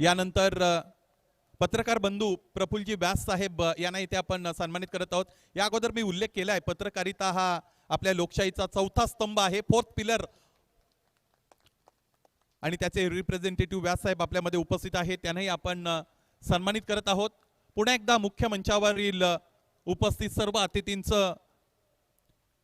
यानंतर पत्रकार बंधू प्रफुल्लजी व्यास साहेब यांना इथे आपण सन्मानित करत आहोत। या अगोदर मी उल्लेख केला आहे, पत्रकारिता हा आपल्या लोकशाहीचा चौथा स्तंभ आहे, फोर्थ पिलर, आणि त्याचे रिप्रेझेंटेटिव्ह व्यास साहेब आपल्यामध्ये उपस्थित आहेत, त्यांनाही आपण सन्मानित करत आहोत। पुन्हा एकदा मुख्य मंचावरील उपस्थित सर्व अतिथींचं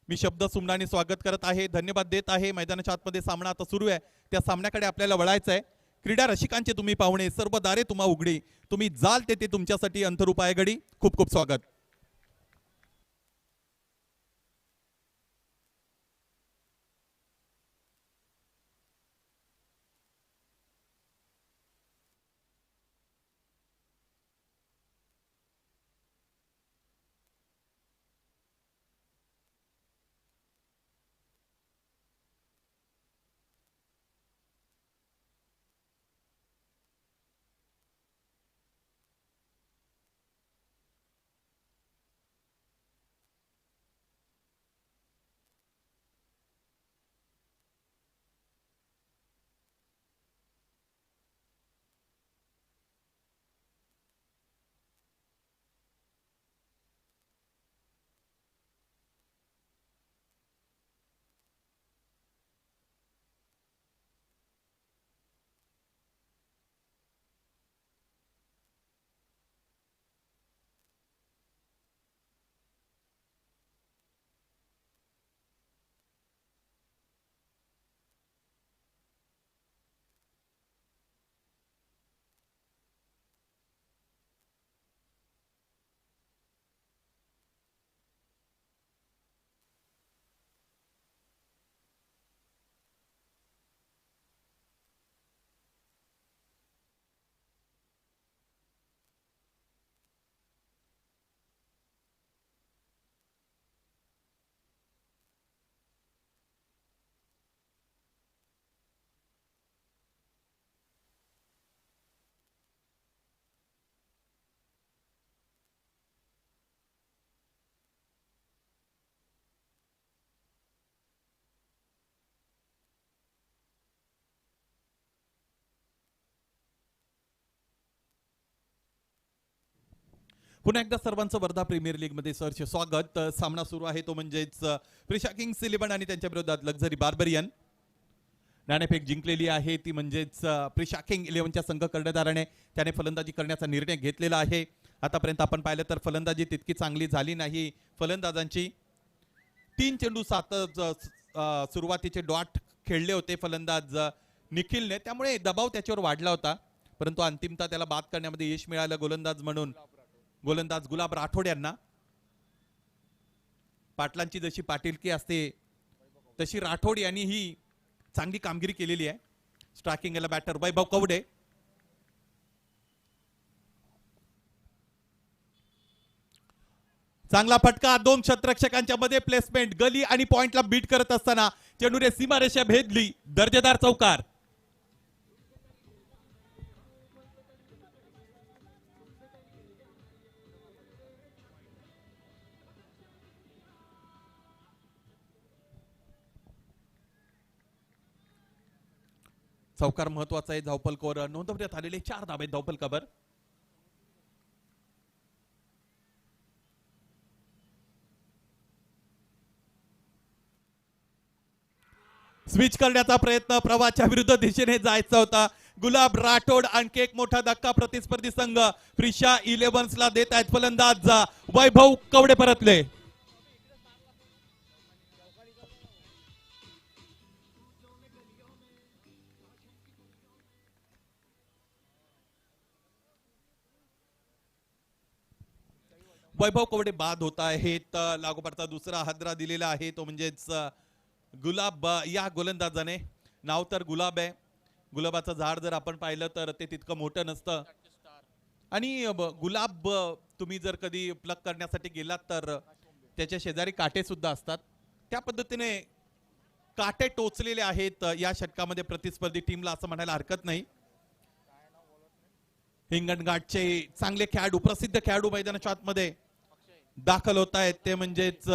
मी शब्द सुमनाने स्वागत करत आहे, धन्यवाद देत आहे। मैदानाच्या आतमध्ये सामना आता सुरू आहे, त्या सामन्याकडे आपल्याला वळायचं आहे। क्रीडा रसिकांचे तुम्ही पाहुणे, सर्व दारे तुम्हा उघडी, तुम्ही जाल तेथे तुमच्यासाठी अंतरूप आहे घडी। खूप खूप स्वागत। पुन्हा एकदा सर्वांचं वर्धा प्रीमियर लीग मध्ये सहर्ष स्वागत। सामना सुरू आहे तो म्हणजेच प्रिशा किंग्स 11 आणि त्यांच्या विरोधात लक्झरी बार्बरियन। नाणेफेक जिंकलेली आहे ती म्हणजेच प्रिशा किंग 11च्या संघ कर्णधाराने त्याने फलंदाजी करण्याचा निर्णय घेतलेला आहे। आतापर्यंत आपण पाहिलं तर फलंदाजी तितकी चांगली झाली नाही फलंदाजांची। 3 चेंडू 7 सुरुवातीचे डॉट खेळले होते फलंदाज निखिलने, त्यामुळे दबाव त्याच्यावर वाढला होता, परंतु अंतिमतः त्याला बाद करण्यामध्ये यश मिळालं गोलंदाज म्हणून गोलंदाज गुलाब राठोड यांना। पाटलांची जशी पाटीलकी असते तशी राठोड यांनी ही चांगली कामगिरी केलेली आहे। स्ट्रायकिंगला बॅटर वैभव कवडे, चांगला फटका, 2 क्षेत्ररक्षकांच्या मध्ये प्लेसमेंट, गली आणि पॉइंटला बीट करत असताना चेंडूने सीमारेषा भेदली, दर्जेदार चौकार। चौकार महत्वाचा आहे। धावफलकावर नोंदवण्यात आलेले 4 धाबे धावफलकावर। स्विच करण्याचा प्रयत्न, प्रवाहाच्या विरुद्ध दिशेने जायचा होता। गुलाब राठोड आणखी एक मोठा धक्का प्रतिस्पर्धी संघ प्रिशा 11 ला देत आहेत। फलंदाज वैभव कवडे परतले। वैभव कवडे बाद होत आहेत। लागोपाठचा दुसरा हादरा दिलेला आहे तो म्हणजेच गुलाब या गोलंदाजाने। नाव तर गुलाब आहे, गुलाबाचं झाड जर आपण पाहिलं तर ते तितकं मोठं नसतं, आणि गुलाब तुम्ही जर कधी प्लग करण्यासाठी गेलात तर त्याच्या शेजारी काटे सुद्धा असतात। त्या पद्धतीने काटे टोचलेले आहेत या षटकामध्ये प्रतिस्पर्धी टीमला, असं म्हणायला हरकत नाही। हिंगणघाटचे चांगले खेळाडू, प्रसिद्ध खेळाडू मैदानाच्या आतमध्ये दाखल होत आहेत, ते म्हणजेच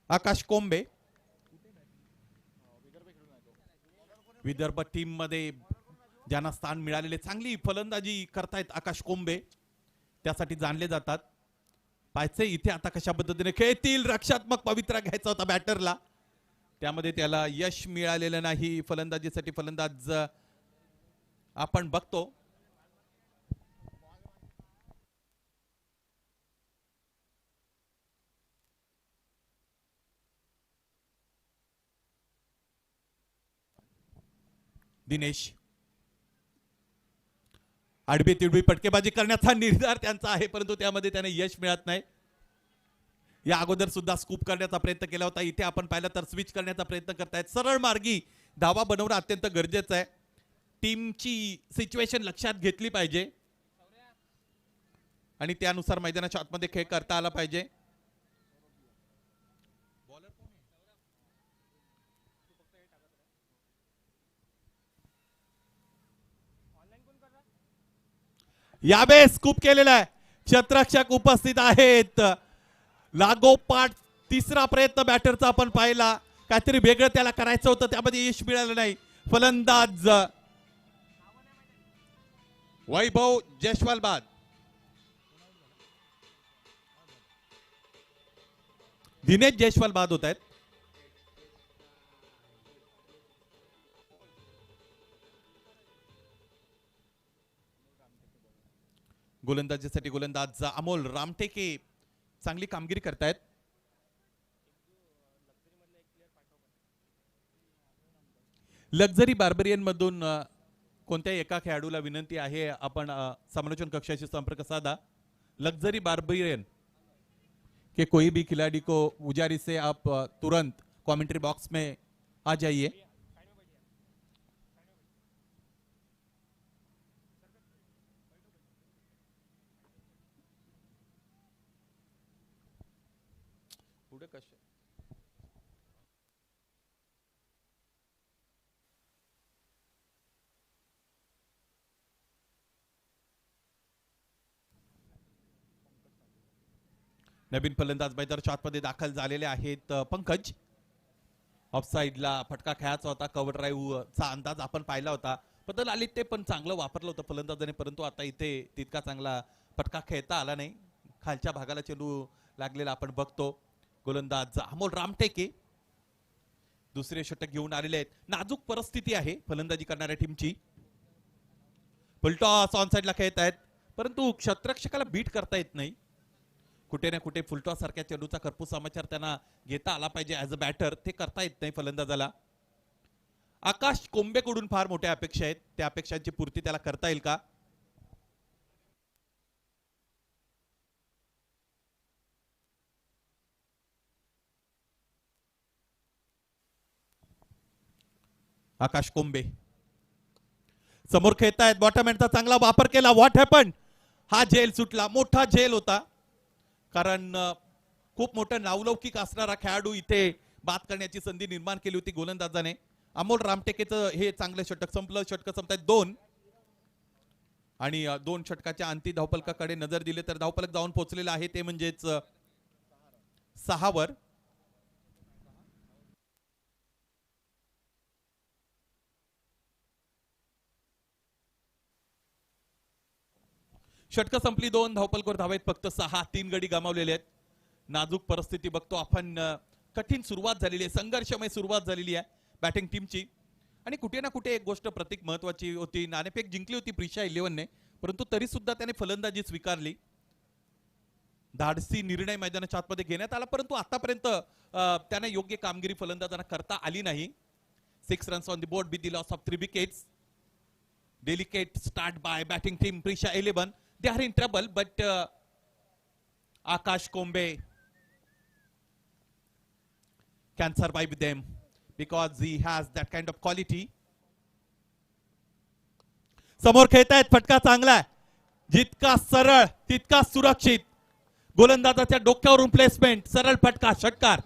आकाश कोंबे। विदर्भ टीम मध्ये ज्यांना स्थान मिळालेले, चांगली फलंदाजी करतायत आकाश कोंबे, त्यासाठी जाणले जातात. पाहायचे इथे आता कशा पद्धतीने खेळतील. रक्षात्मक पवित्रा घ्यायचा होता बॅटरला, त्यामध्ये त्याला यश मिळालेलं नाही. फलंदाजीसाठी फलंदाज आपण बघतो. दिनेश आडबी तिडबी पटकेबाजी करण्याचा निर्धार त्यांचा आहे, परंतु त्यामध्ये त्याने यश मिळत नाही. या अगोदर सुद्धा स्कूप करण्याचा प्रयत्न केला होता. इथे आपण पाहिलं तर स्विच करण्याचा प्रयत्न करतायत. सरळ मार्गी धावा बनवणं अत्यंत गरजेचं आहे. टीमची सिच्युएशन लक्षात घेतली पाहिजे आणि त्यानुसार मैदानाच्या आतमध्ये खेळ करता आला पाहिजे. यावेळेस स्कूप केलेला आहे. क्षेत्ररक्षक उपस्थित आहेत. लागोपाठ तिसरा प्रयत्न बॅटरचा आपण पाहिला. काहीतरी वेगळं त्याला करायचं होतं, त्यामध्ये यश मिळालं नाही. फलंदाज वैभव जयस्वाल बाद. दिनेश जयस्वाल बाद होत आहेत. गोलंदाजीसाठी गोलंदाज अमोल रामटेके चांगली कामगिरी करतायत. लक्झरी बार्बरियन मधून कोणत्याही एका खेळाडूला विनंती आहे, आपण समालोचन कक्षाशी संपर्क साधा. लक्झरी बार्बरियन के कोई भी खिलाड़ी को गुजारिश से आप तुरंत कमेंट्री बॉक्स में आ जाइए. पुढे कशा नवीन फलंदाज मैदानाच्या आतमध्ये दाखल झालेले आहेत. पंकज ऑफसाईडला फटका खेळायचा होता. कव्हर ड्राईव्ह चा अंदाज आपण पाहिला होता. बदल आली ते पण चांगलं वापरलं होतं फलंदाजाने, परंतु आता इथे तितका चांगला फटका खेळता आला नाही. खालच्या भागाला चेंडू लागलेला आपण बघतो. गोलंदाज अमोल रामटेके दुसरे षटक घेऊन आलेले आहेत. नाजूक परिस्थिती आहे फलंदाजी करणाऱ्या टीमची. फुलटॉस ऑन साईडला खेळत आहेत, परंतु क्षेत्ररक्षकाला बीट करता येत नाही. कुठे ना कुठे फुलटॉस सारख्या चेंडूचा कर्पूस समाचार त्यांना घेता आला पाहिजे ऍज अ बॅटर, ते करता येत नाही फलंदाजाला. आकाश कोंबेकडून फार मोठ्या अपेक्षा आहेत, त्या अपेक्षांची पूर्ती त्याला करता येईल का? आकाश कोंबे समोर खेळतायत. बॉटम एंडचा चांगला वापर केला. What happen? हा झेल सुटला. मोठा झेल होता, कारण खूप मोठं नावलौकिक असणारा खेळाडू इथे बाद करण्याची संधी निर्माण केली होती गोलंदाजाने. अमोल रामटेकेचं हे चांगलं षटक संपलं. षटक संपतायत 2 आणि 2 षटकाच्या अंती धावफलकाकडे नजर दिले तर धावफलक जाऊन पोहोचलेला आहे, ते म्हणजेच 6 वर. षटक संपली. 2 धावफलकावर धावेत फक्त 6. 3 गडी गमावलेले आहेत. नाजूक परिस्थिती बघतो आपण. कठीण सुरुवात झालेली आहे, संघर्षमय सुरुवात झालेली आहे बॅटिंग टीमची. आणि कुठे ना कुठे एक गोष्ट प्रतीक महत्वाची होती. नाणेफेक जिंकली होती प्रिशा 11ने, परंतु तरी सुद्धा त्याने फलंदाजी स्वीकारली. धाडसी निर्णय मैदानाच्या आतमध्ये घेण्यात आला, परंतु आतापर्यंत त्याने योग्य कामगिरी फलंदाजांना करता आली नाही. 6 runs on the board with the loss of 3 wickets. Delicate start by batting team Prisha 11. They are in trouble, but Akash Kombe can survive them because he has that kind of quality. समोर खेळतायत. फटका चांगला आहे, जितका सरळ तितका सुरक्षित. गोलंदाजाच्या डोक्यावरून placement, सरळ फटका, षटकार.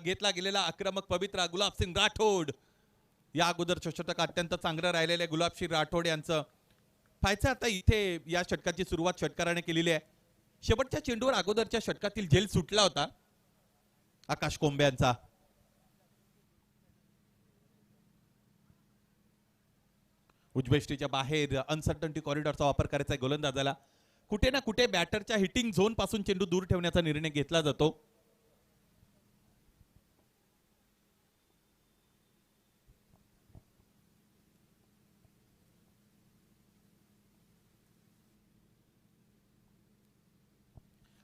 घेतला गेलेला आक्रमक पवित्रा गुलाबसिंग राठोड. या अगोदरचं षटक अत्यंत चांगलं राहिलेलं आहे गुलाबसिंग राठोड यांचं. पाहायचं आता इथे या षटकाची सुरुवात षटकाराने केलेली आहे. शेवटच्या चेंडूवर अगोदरच्या षटकातील झेल सुटला होता आकाश कोंबे यांचा. उजवेष्टीच्या बाहेर अनसर्टन्टी कॉरिडॉरचा वापर करायचा आहे गोलंदाजाला. कुठे ना कुठे बॅटरच्या हिटिंग झोन पासून चेंडू दूर ठेवण्याचा निर्णय घेतला जातो.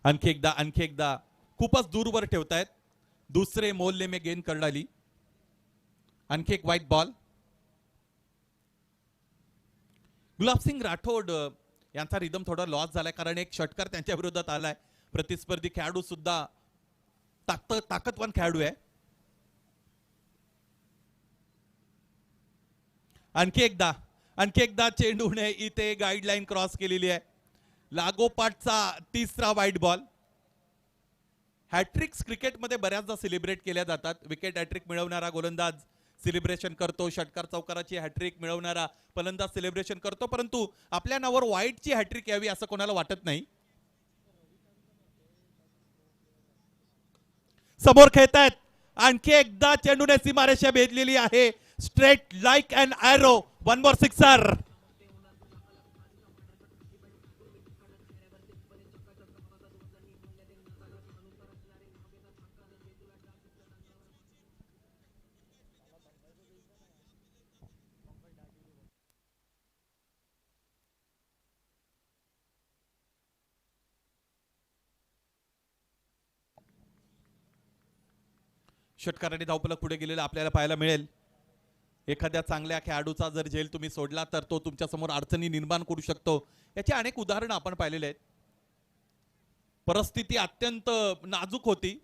आणखी एकदा खूपच दूरवर ठेवतायत. दुसरे मोल्ले में गेंद कर डाली. आणखी एक व्हाईट बॉल. गुलाबसिंग राठोड यांचा रिदम थोडा लॉस झालाय कारण एक षटकार त्यांच्या विरोधात आलाय. प्रतिस्पर्धी खेळाडू सुद्धा ताकदवान खेळाडू आहे. आणखी एकदा चेंडूने इथे गाईडलाईन क्रॉस केलेली आहे. लागोपाठचा तिसरा व्हाईट बॉल. हॅट्रिक्स क्रिकेटमध्ये बऱ्याचदा सेलिब्रेट केल्या जातात. विकेट हॅट्रिक मिळवणारा गोलंदाज सेलिब्रेशन करतो. षटकार चौकाराची हॅट्रिक मिळवणारा फलंदाज सेलिब्रेशन करतो. परंतु आपल्या नावावर व्हाईटची हॅट्रिक यावी असं कोणाला वाटत नाही. समोर खेळतायत. आणखी एकदा चेंडूने सीमारेषा भेदलेली आहे. Straight like an arrow. One more sixer. षटकाराने धावफलक पुढे गेलेला आपल्याला पाहायला मिळेल. एखाद्या चांगल्या खेळाडूचा जर झेल तुम्ही सोडला तर तो तुमच्या समोर अडचणी निर्माण करू शकतो. याची अनेक उदाहरणं आपण पाहिलेले आहेत. परिस्थिती अत्यंत नाजूक होती.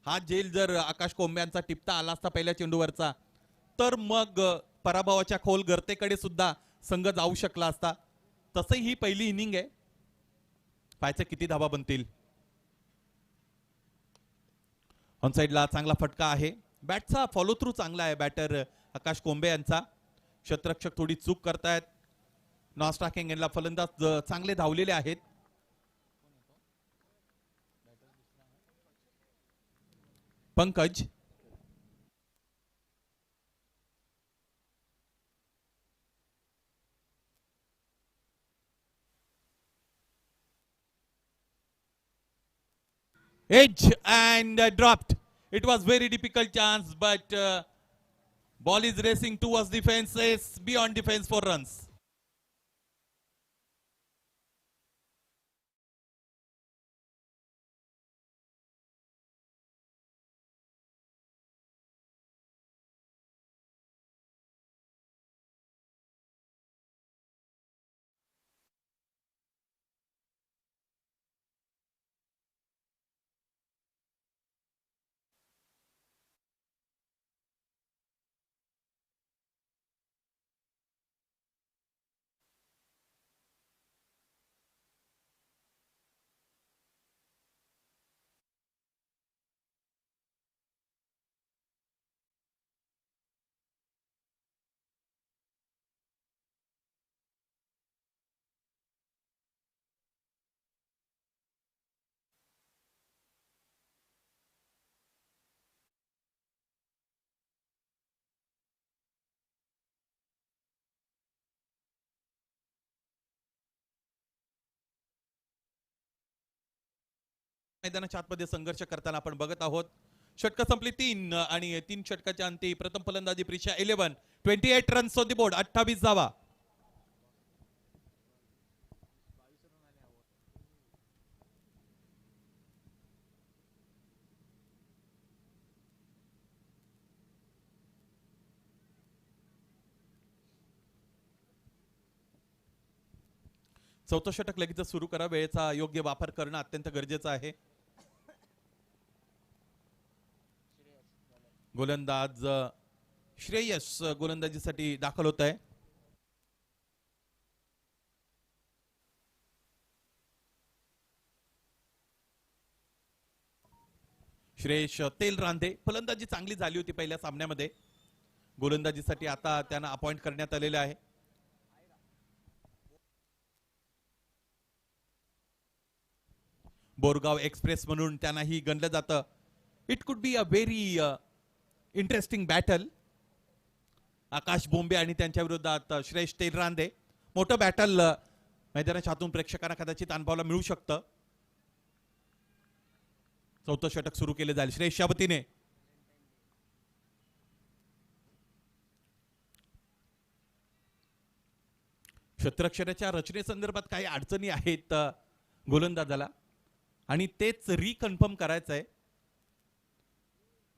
हा झेल जर आकाश कोंबे यांचा टिपता आला असता पहिल्या चेंडूवरचा तर मग पराभवाच्या खोल गर्तेकडे सुद्धा संघ जाऊ शकला असता. तसही ही पहिली इनिंग आहे. पाहायचं किती धावा बनतील. ऑन साइडला चांगला फटका आहे. बॅटचा फॉलो थ्रू चांगला आहे बॅटर आकाश कोंबे यांचा. क्षेत्ररक्षक थोडी चूक करतायत. नॉस्टाकिंग यांना फलंदाज चांगले धावलेले आहेत. Pankaj edge and dropped. It was very difficult chance but ball is racing towards defenses beyond defense for runs. मैदानाच्या आतमध्ये संघर्ष करताना आपण बघत आहोत. षटक संपली 3 आणि 3 षटकाच्या अंती प्रथम फलंदाजी Prisha 11 28 runs on the board. 28 धावा. चौथं षटक लगेच सुरू करा. वेळेचा योग्य वापर करणं अत्यंत गरजेचं आहे. गोलंदाज श्रेयस गोलंदाजीसाठी दाखल होत आहे. श्रेयश तेलरांधे, फलंदाजी चांगली झाली होती पहिल्या सामन्यामध्ये. गोलंदाजीसाठी आता त्यांना अपॉइंट करण्यात आलेले आहे. बोरगाव एक्सप्रेस म्हणून त्यांनाही गणलं जातं. It could be a very interesting battle. Akash Bombe आणि त्यांच्या विरोधात श्रेयश तेलरांधे. मोठं बॅटल मैदानाच्या हातून प्रेक्षकांना कदाचित अनुभवायला मिळू शकतं. चौथं षटक सुरू केले जाईल श्रेयसच्या वतीने. क्षेत्ररक्षणाच्या रचनेसंदर्भात काही अडचणी आहेत गोलंदाजाला आणि तेच रिकन्फर्म करायचं आहे.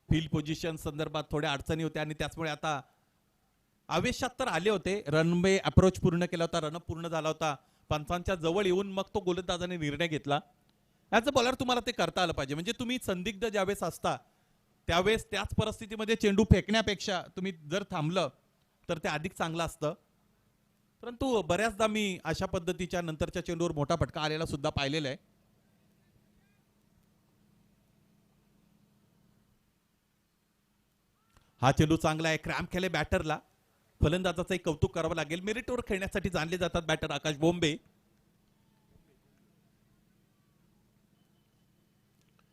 फील्ड पोझिशन संदर्भात थोड्या अडचणी होत्या आणि त्याचमुळे आता आवेशात तर आले होते. रनवे अप्रोच पूर्ण केला होता, रनअप पूर्ण झाला होता. पंचांच्या जवळ येऊन मग तो गोलंदाजाने निर्णय घेतला. ॲज अ बॉलर तुम्हाला ते करता आलं पाहिजे. म्हणजे तुम्ही संदिग्ध ज्यावेळेस असता त्यावेळेस त्याच परिस्थितीमध्ये चेंडू फेकण्यापेक्षा तुम्ही जर थांबलं तर ते अधिक चांगलं असतं. परंतु बऱ्याचदा मी अशा पद्धतीच्या नंतरच्या चेंडूवर मोठा फटका आलेला सुद्धा पाहिलेला आहे. हा चेंडू चांगला आहे, क्रॅम्प केले बॅटरला. फलंदाजाचं एक कौतुक करावं लागेल. मेरिटवर खेळण्यासाठी जाणले जातात बॅटर आकाश बोंबे.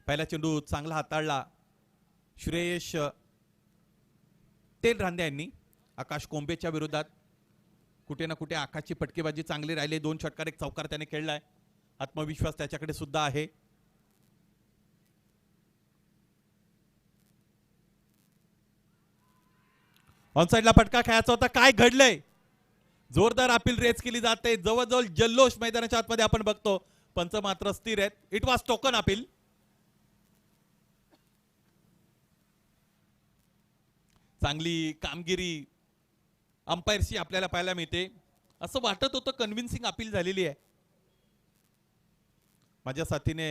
पहिला चेंडू चांगला हाताळला श्रेयश तेलरांधे यांनी आकाश कोंबेच्या विरोधात. कुठे ना कुठे आकाशची फटकेबाजी चांगली राहिली. 2 षटकार 1 चौकार त्याने खेळलाय. आत्मविश्वास त्याच्याकडे सुद्धा आहे. ऑनसाइडला फटका खेळायचा होता. काय घडलंय? जोरदार अपील रेस केली जाते. जवळजवळ जल्लोष मैदानाच्या आतमध्ये आपण बघतो. पंच मात्र स्थिर आहेत. It was token appeal. चांगली कामगिरी अंपायरशी आपल्याला पाहायला मिळते. असं वाटत होतं कन्व्हिन्सिंग अपील झालेली आहे. माझ्या साथीने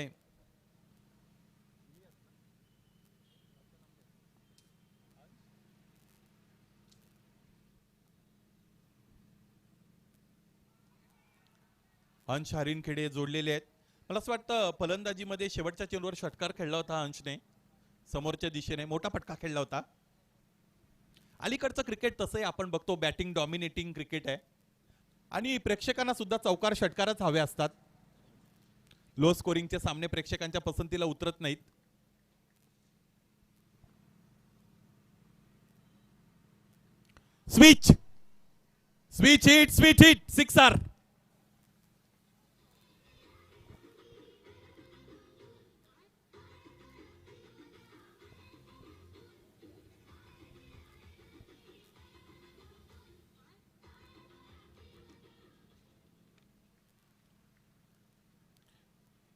अंश हरिणखेडे जोडलेले आहेत. मला असं वाटतं फलंदाजीमध्ये शेवटच्या चेंडूवर षटकार खेळला होता अंशने. समोरच्या दिशेने मोठा फटका खेळला होता. अलीकडचं क्रिकेट तसंही आपण बघतो बॅटिंग डॉमिनेटिंग क्रिकेट आहे आणि प्रेक्षकांना सुद्धा चौकार षटकारच हवे असतात. लो स्कोरिंगचे सामने प्रेक्षकांच्या पसंतीला उतरत नाहीत. Switch hit sixer.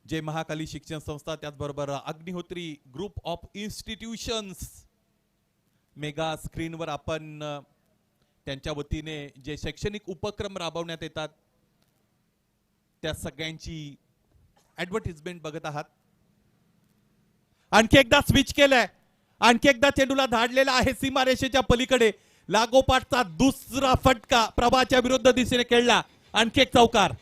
Jay Mahakali शिक्षण संस्था त्याचबरोबर Agnihotri group of institutions mega स्क्रीनवर आपण त्यांच्या वतीने जे शैक्षणिक उपक्रम राबवण्यात येतात त्या सगळ्यांची ऍडव्हर्टिजमेंट बघत आहात. आणखी एकदा स्विच केलंय. आणखी एकदा चेंडूला धाडलेला आहे सीमारेषेच्या पलीकडे. लागोपाठचा दुसरा फटका प्रभाच्या विरुद्ध दिशेने खेळला. आणखी एक चौकार.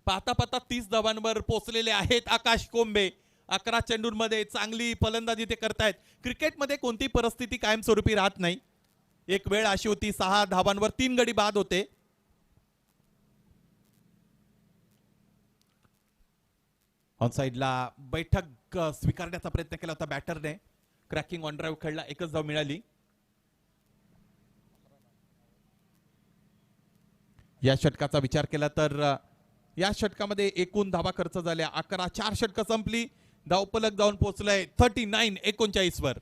पाहता पाहता 30 धावांवर पोहोचलेले आहेत आकाश कोंबे. 11 चेंडूंमध्ये चांगली फलंदाजी ते करतायत. क्रिकेटमध्ये कोणती परिस्थिती कायमस्वरूपी राहत नाही. एक वेळ अशी होती 6 धावांवर 3 गडी बाद होते. ऑनसाइडला बैठक स्वीकारण्याचा प्रयत्न केला होता बॅटरने. क्रॅकिंग ऑन ड्राईव्ह खेळला. एकच धाव मिळाली. या षटकाचा विचार केला तर या षटकामध्ये एकूण धावा खर्च झाल्या 11. 4 षटकं संपली. धावफलक जाऊन पोहोचलंय 39-39 वर.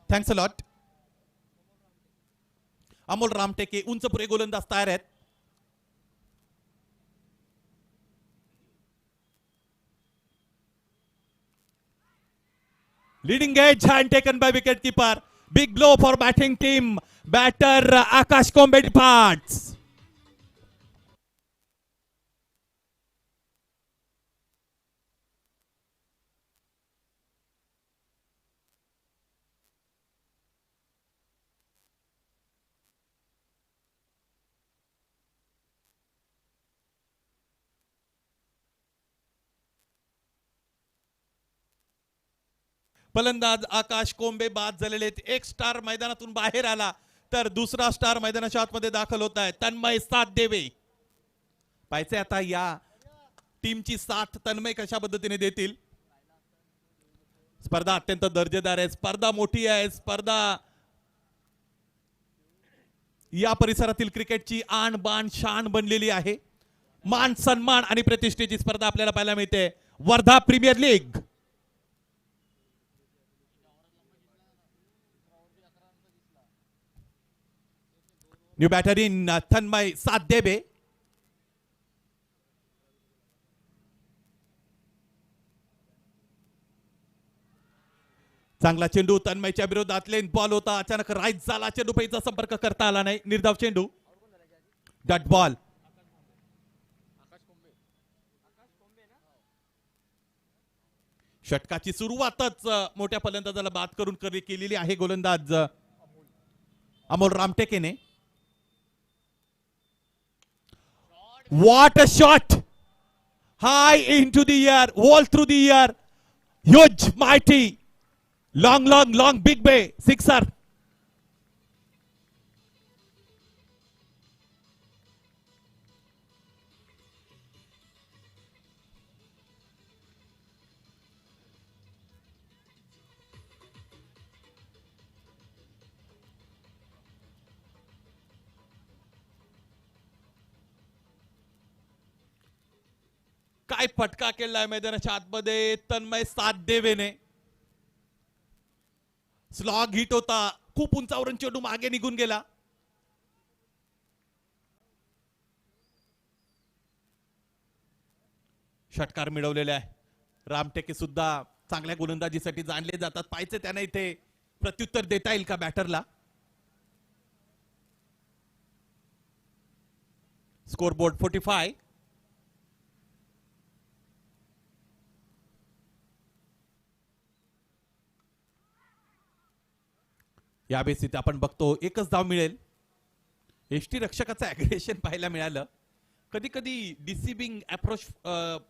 Thanks a lot. Amol Ramteke उंच पुरे गोलंदाज तयार आहेत. Leading edge hand taken by wicket keeper. Big blow for batting team. Batter Akash Kombe departs. फलंदाज आकाश कोंबे बाद झालेले आहेत. एक स्टार मैदानातून बाहेर आला तर दुसरा स्टार मैदानाच्या आतमध्ये दाखल होत आहे. तन्मय साथ देवे. पाहिजे आता या टीमची साथ तन्मय कशा पद्धतीने देतील. स्पर्धा अत्यंत दर्जेदार आहे. स्पर्धा मोठी आहे. स्पर्धा या परिसरातील क्रिकेटची आण बाण शान बनलेली आहे. मान सन्मान आणि प्रतिष्ठेची स्पर्धा आपल्याला पाहायला मिळते. Wardha premier league. New batter in Tanmay साथ देवे. चांगला चेंडू तन्मयच्या विरोधात लेन बॉल होता. अचानक राईट झाला. चेंडू पैचा संपर्क करता आला नाही. निर्धाव चेंडू. Dot ball. षटकाची सुरुवातच मोठ्या फलंदाजाला बाद करून केलेली आहे गोलंदाज Amol रामटेकेने. What a shot! High into the air, all through the air. Huge, mighty, long, big bay, sixer. काय फटका केलाय मैदानाच्या आतमध्ये तन्मय साथ देवेने. स्लॉग हिट होता. खूप उंचावरून चेंडू मागे निघून गेला. षटकार मिळवलेले आहे. रामटेके सुद्धा चांगल्या गोलंदाजीसाठी जाणले जातात. पाहिजे त्याने इथे प्रत्युत्तर देता येईल का बॅटरला. Score board 45. यावेळेस इथे आपण बघतो एकच धाव मिळेल. एसटी रक्षकाचं अग्रेशन पाहायला मिळालं. कधी कधी डिसिबिंग अप्रोच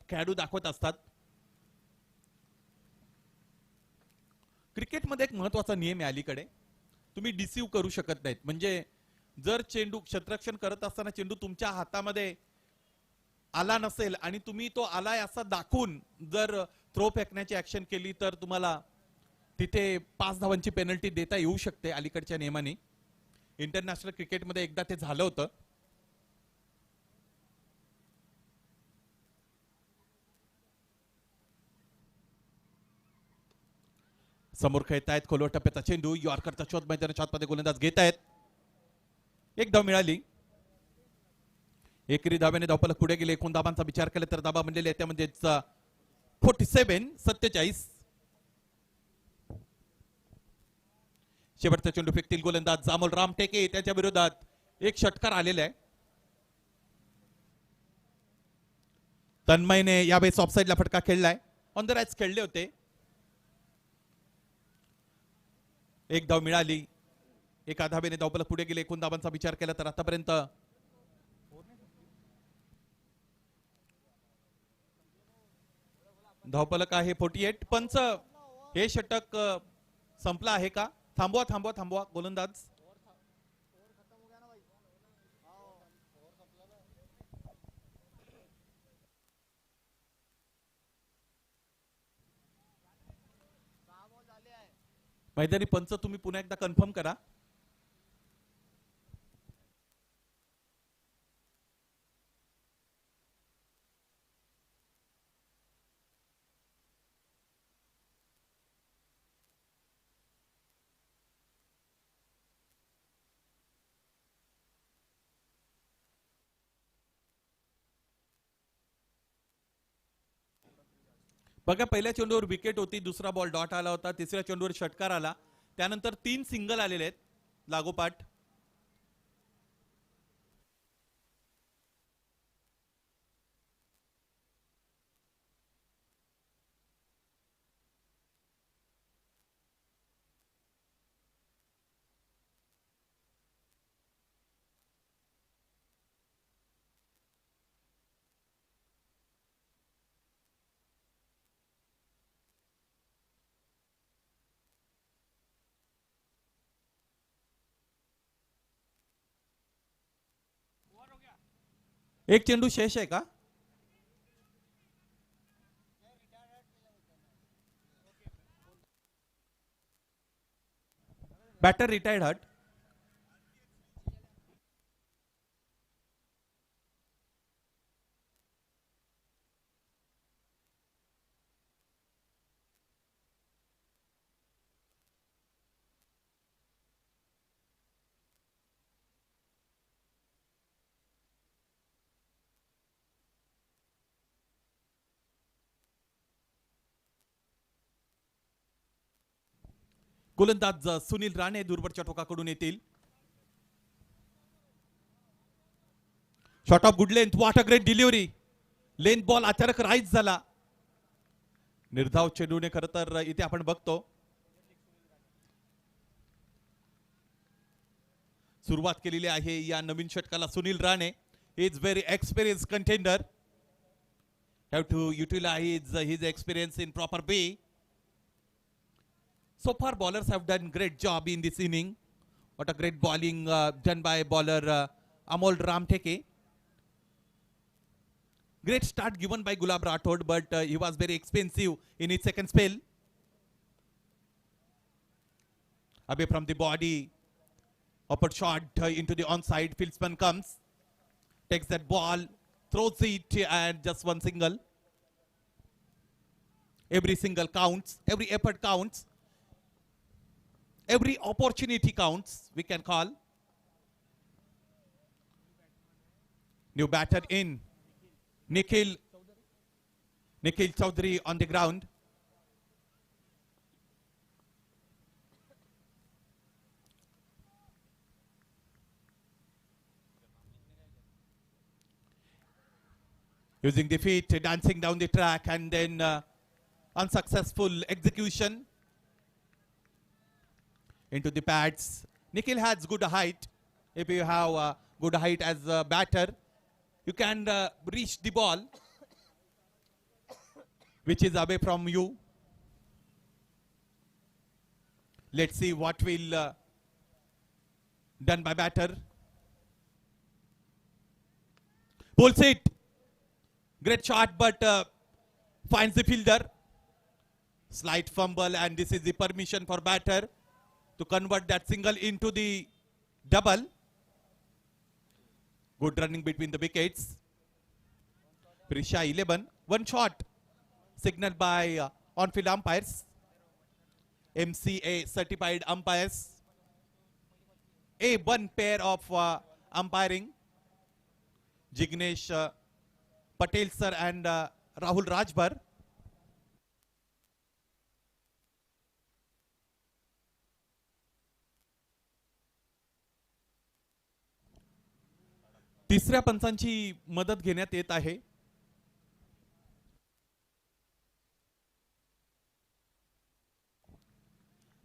खेळाडू दाखवत असतात. क्रिकेटमध्ये एक महत्वाचा नियम आहे अलीकडे. तुम्ही डिसिव्ह करू शकत नाहीत. म्हणजे जर चेंडू क्षेत्ररक्षण करत असताना चेंडू तुमच्या हातामध्ये आला नसेल आणि तुम्ही तो आलाय असा दाखवून जर थ्रो फेकण्याची ऍक्शन केली तर तुम्हाला तिथे 5 धावांची पेनल्टी देता येऊ शकते अलीकडच्या नियमाने. इंटरनॅशनल क्रिकेटमध्ये एकदा ते झालं होतं. समोर खेळत आहेत खोलवर टप्प्याचा चेंडू. यॉर्करचा शोध मैदानाच्या आतमध्ये गोलंदाज घेत आहेत. एक धाव मिळाली. एकेरी धाव्याने धावफलक पुढे गेले. एकूण धावांचा विचार केला तर धावा बनलेले आहेत त्या म्हणजेच 47. शेवटचा चेंडू फेकतील गोलंदाज अमोल रामटेके. त्याच्या विरोधात एक षटकार आलेला आहे. तन्मयने यावेळेस ऑफसाईडला फटका खेळलाय. ऑन द राईट खेळले होते. एक धाव मिळाली. एका धावेने धावफलक पुढे गेले. एकूण धावांचा विचार केला तर आतापर्यंत धावफलक आहे 48. पंच हे षटक संपला आहे का. थांबवा गोलंदाज. मैदानी पंच तुम्ही पुन्हा एकदा कन्फर्म करा. बघा पहिल्या चेंडूवर विकेट होती, दुसरा बॉल डॉट आला होता, तिसऱ्या चेंडूवर षटकार आला, त्यानंतर 3 सिंगल आलेले आहेत लागोपाठ. एक चेंडू शेष आहे का? बॅटर रिटायर्ड हट. गोलंदाज सुनील राणे दूरवरच्या टोकाकडून येतील. Shot of good length, what a great delivery. Length ball अचानक राईज झाला. निर्धाव चेंडूने खरं तर इथे आपण बघतो सुरुवात केलेली आहे या नवीन षटकाला. Sunil Rane is very experience contender. Have to utilize his experience in proper way. So far, bowlers have done great job in this inning. What a great bowling done by bowler Amol Ramtheke. Great start given by Gulab Rathod, but he was very expensive in his second spell. Away from the body, upward shot into the onside. Fieldsman comes, takes that ball, throws it, and just one single. Every single counts. Every effort counts. Every opportunity counts, we can call. New batter in. Nikhil Chaudhary on the ground. Using the feet, dancing down the track, and then unsuccessful execution. Into the pads. Nikhil has good height. If you have good height as a batter, you can reach the ball which is away from you. Let's see what will done by batter. Pulls it. Great shot, but finds the fielder. Slight fumble, and this is the permission for batter to convert that single into the double. Good running between the wickets. Prisha 11. One shot signaled by on-field umpires. MCA certified umpires. A1 pair of umpiring. Jignesh Patel sir and Rahul Rajbar. तिसऱ्या पंचांची मदत घेण्यात येत आहे.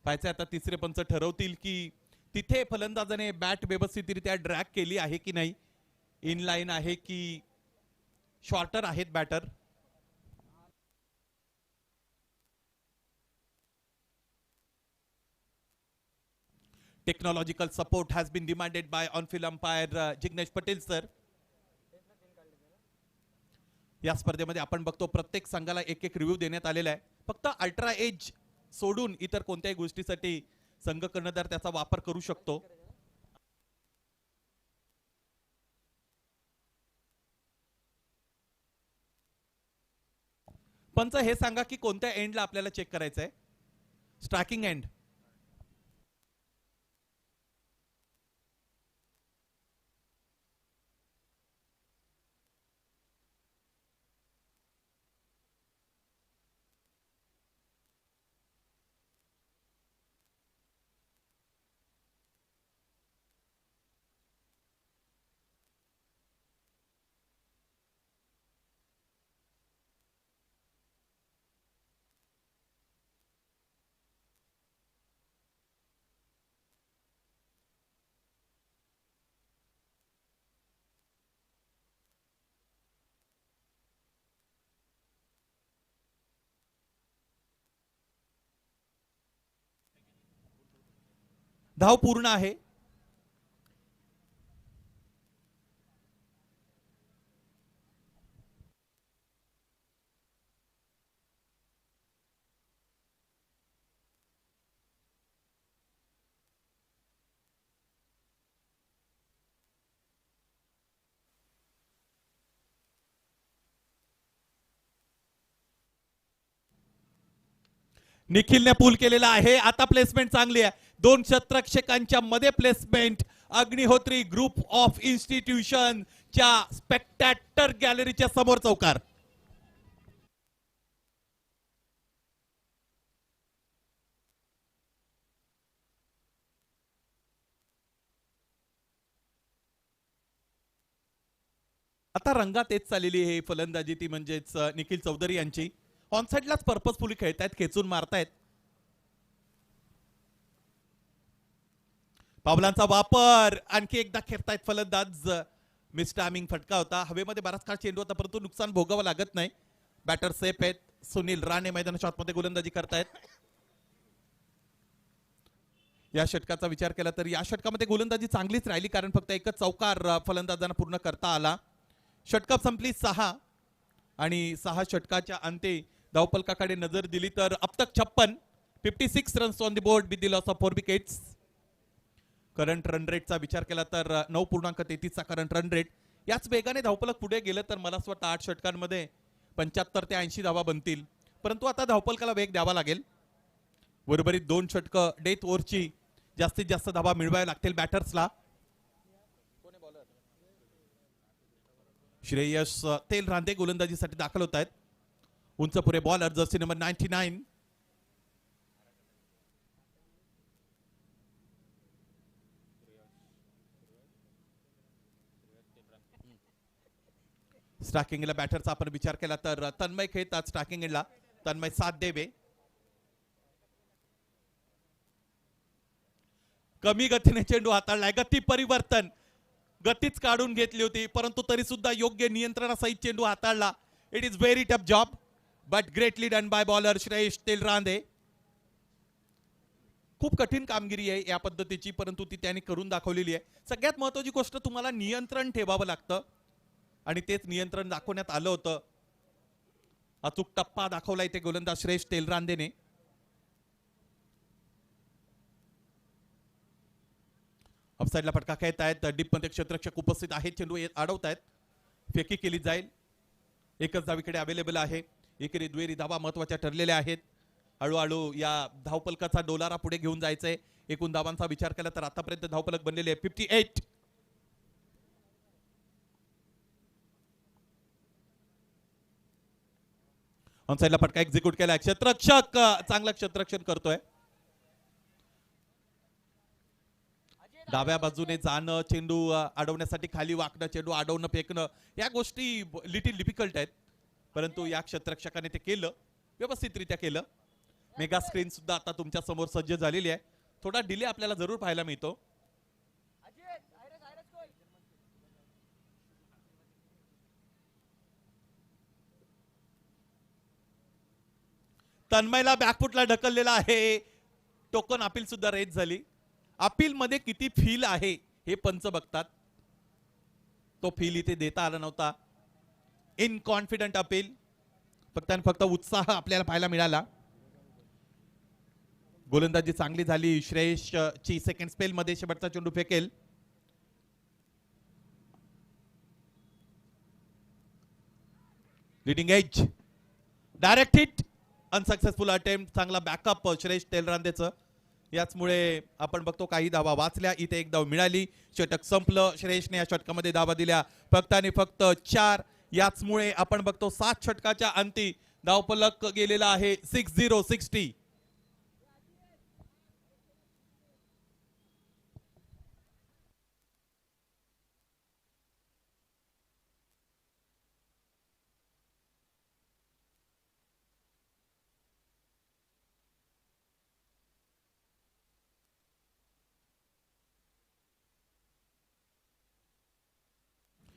पाहायचं आता तिसरे पंच ठरवतील की तिथे फलंदाजाने बॅट व्यवस्थितरित्या ड्रॅग केली आहे की नाही, इन लाईन आहे की शॉर्टर आहेत batter. Technological support has been demanded by on-field umpire Jignesh Patel sir. या स्पर्धेमध्ये आपण बघतो प्रत्येक संघाला एक एक रिव्ह्यू देण्यात आलेला आहे. फक्त अल्ट्रा एज सोडून इतर कोणत्याही गोष्टीसाठी संघ कर्णधार त्याचा वापर करू शकतो. पंच हे सांगा की कोणत्या एंडला आपल्याला चेक करायचं आहे. Striking end. धाव पूर्ण आहे. निखिलने पूल केलेला आहे. आता प्लेसमेंट चांगली आहे. दोन क्षेत्ररक्षकांच्या मध्ये placement. Agnihotri group of institution च्या स्पेक्टॅक्टर गॅलरीच्या समोर चौकार. आता रंगात येत चाललेली आहे फलंदाजी ती म्हणजेच निखिल चौधरी यांची. ऑनसाइडलाच पर्पजफुली खेळतायत, खेचून मारतायत. पावलांचा वापर आणखी एकदा खेळतायत फलंदाज. मिसटायमिंग फटका होता. हवेमध्ये बराच काळ चेंडू होता परंतु नुकसान भोगावं लागत नाही. बॅटर सेफ आहेत. सुनील राणे मैदानाच्या आतमध्ये गोलंदाजी करतायत. या षटकाचा विचार केला तर या षटकामध्ये गोलंदाजी चांगलीच राहिली कारण फक्त एकच चौकार फलंदाजांना पूर्ण करता आला. षटक संपली 6 आणि 6 षटकाच्या अंती धावपलकाकडे नजर दिली तर अब तक 56 runs on the board with the loss of 4 wickets. Current run रेटचा विचार केला तर 9.33 चा करंट रन रेट. याच वेगाने धावपलक पुढे गेलं तर मला असं वाटतं 8 षटकांमध्ये 75 ते 80 धावा बनतील. परंतु आता धावपलकाला वेग द्यावा लागेल. बरोबरीत 2 षटकं डेथ ओव्हरची जास्तीत जास्त धावा मिळवाव्या लागतील बॅटर्सला. श्रेयस तेलरांदे गोलंदाजीसाठी दाखल होत आहेत. उंच पुरे बॉलर जर्सी नंबर 99. स्ट्रायकिंग एंडला बॅटरचा आपण विचार केला तर तन्मय खेळतात. स्ट्रायकिंग एंडला तन्मय साथ देवे. कमी गतीने चेंडू हाताळलाय. गती परिवर्तन, गतीच काढून घेतली होती परंतु तरी सुद्धा योग्य नियंत्रणासहित चेंडू हाताळला. It is very tough job but greatly done by bowler Shreyas Telrande. खूप कठीण कामगिरी आहे या पद्धतीची परंतु ती त्यांनी करून दाखवलेली आहे. सगळ्यात महत्त्वाची गोष्ट तुम्हाला नियंत्रण ठेवावं लागतं आणि तेच नियंत्रण दाखवण्यात आलं होतं. अचूक टप्पा दाखवला इथे गोलंदाज श्रेयस तेलरांदेने. ऑफसाइडला फटका खेळत आहेत. डीप मध्ये क्षेत्ररक्षक उपस्थित आहेत. चेंडू अडवत आहेत. फेकी केली जाईल. एकच धावीकडे अवेलेबल आहे. एकेरी दुहेरी धावा महत्वाच्या ठरलेल्या आहेत. हळूहळू या धावपलकाचा डोलारा पुढे घेऊन जायचंय. एकूण धावांचा विचार केला तर आतापर्यंत धावपलक बनलेले आहे 58. ऑनसाइडला फटका एक्झिक्यूट केलाय. क्षेत्ररक्षक चांगलं क्षेत्ररक्षण करतोय. डाव्या बाजूने जाणं, चेंडू अडवण्यासाठी खाली वाकणं, चेंडू अडवणं, फेकणं या गोष्टी लिटिल डिफिकल्ट आहेत परंतु या क्षेत्ररक्षकाने ते केलं, व्यवस्थितरित्या केलं. मेगा स्क्रीन सुद्धा आता तुमच्या समोर सज्ज झालेली आहे. थोडा डिले आपल्याला जरूर पाहायला मिळतो. तन्मयला बॅकफुटला ढकललेला आहे. टोकन अपील सुद्धा रेज झाली. अपील मध्ये किती फील आहे हे पंच बघतात. तो फील इथे देता आला नव्हता. In confident appeal. फक्त आणि फक्त उत्साह आपल्याला पाहायला मिळाला. गोलंदाजी चांगली झाली. श्रेयस ची सेकंड स्पेल मध्ये शेवटचा चेंडू फेकेल. Leading edge direct hit. Unsuccessful attempt. चांगला बॅकअप श्रेयस तेलरांदेचं. याचमुळे आपण बघतो काही धावा वाचल्या. इथे एक धाव मिळाली. षटक संपलं. श्रेयसने या षटकामध्ये धावा दिल्या फक्त आणि फक्त 4. याचमुळे आपण बघतो 7 षटकाच्या अंती धावफलक गेलेला आहे 60.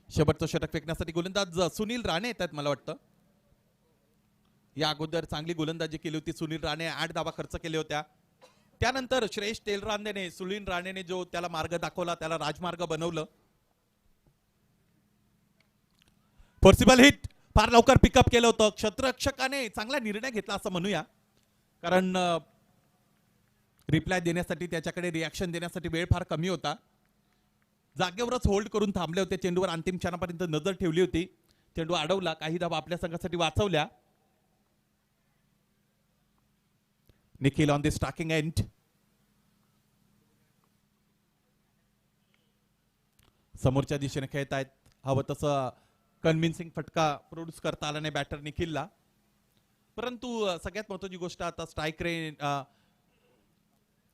शेवटचं षटक फेकण्यासाठी गोलंदाज सुनील राणे येतात. मला वाटतं या अगोदर चांगली गोलंदाजी केली होती सुनील राणे. 8 धावा खर्च केल्या होत्या. त्यानंतर श्रेयस तेलरांदेने सुनील राणेने जो त्याला मार्ग दाखवला, त्याला राजमार्ग बनवलं. फोर्सिबल हिट फार लवकर पिकअप केलं होतं. क्षेत्ररक्षकाने चांगला निर्णय घेतला असं म्हणूया, कारण रिप्लाय देण्यासाठी, त्याच्याकडे रिॲक्शन देण्यासाठी वेळ फार कमी होता. जागेवरच होल्ड करून थांबले होते. चेंडूवर अंतिम क्षणापर्यंत नजर ठेवली होती. चेंडू अडवला, काही धावा आपल्या संघासाठी वाचवल्या. Nikhil on the starting end. समोरच्या दिशेने खेळत आहेत. हवं तसं कन्व्हिन्सिंग फटका प्रोड्यूस करता आला नाही बॅटर निखिलला. परंतु सगळ्यात महत्वाची गोष्ट, आता स्ट्राईक रेंज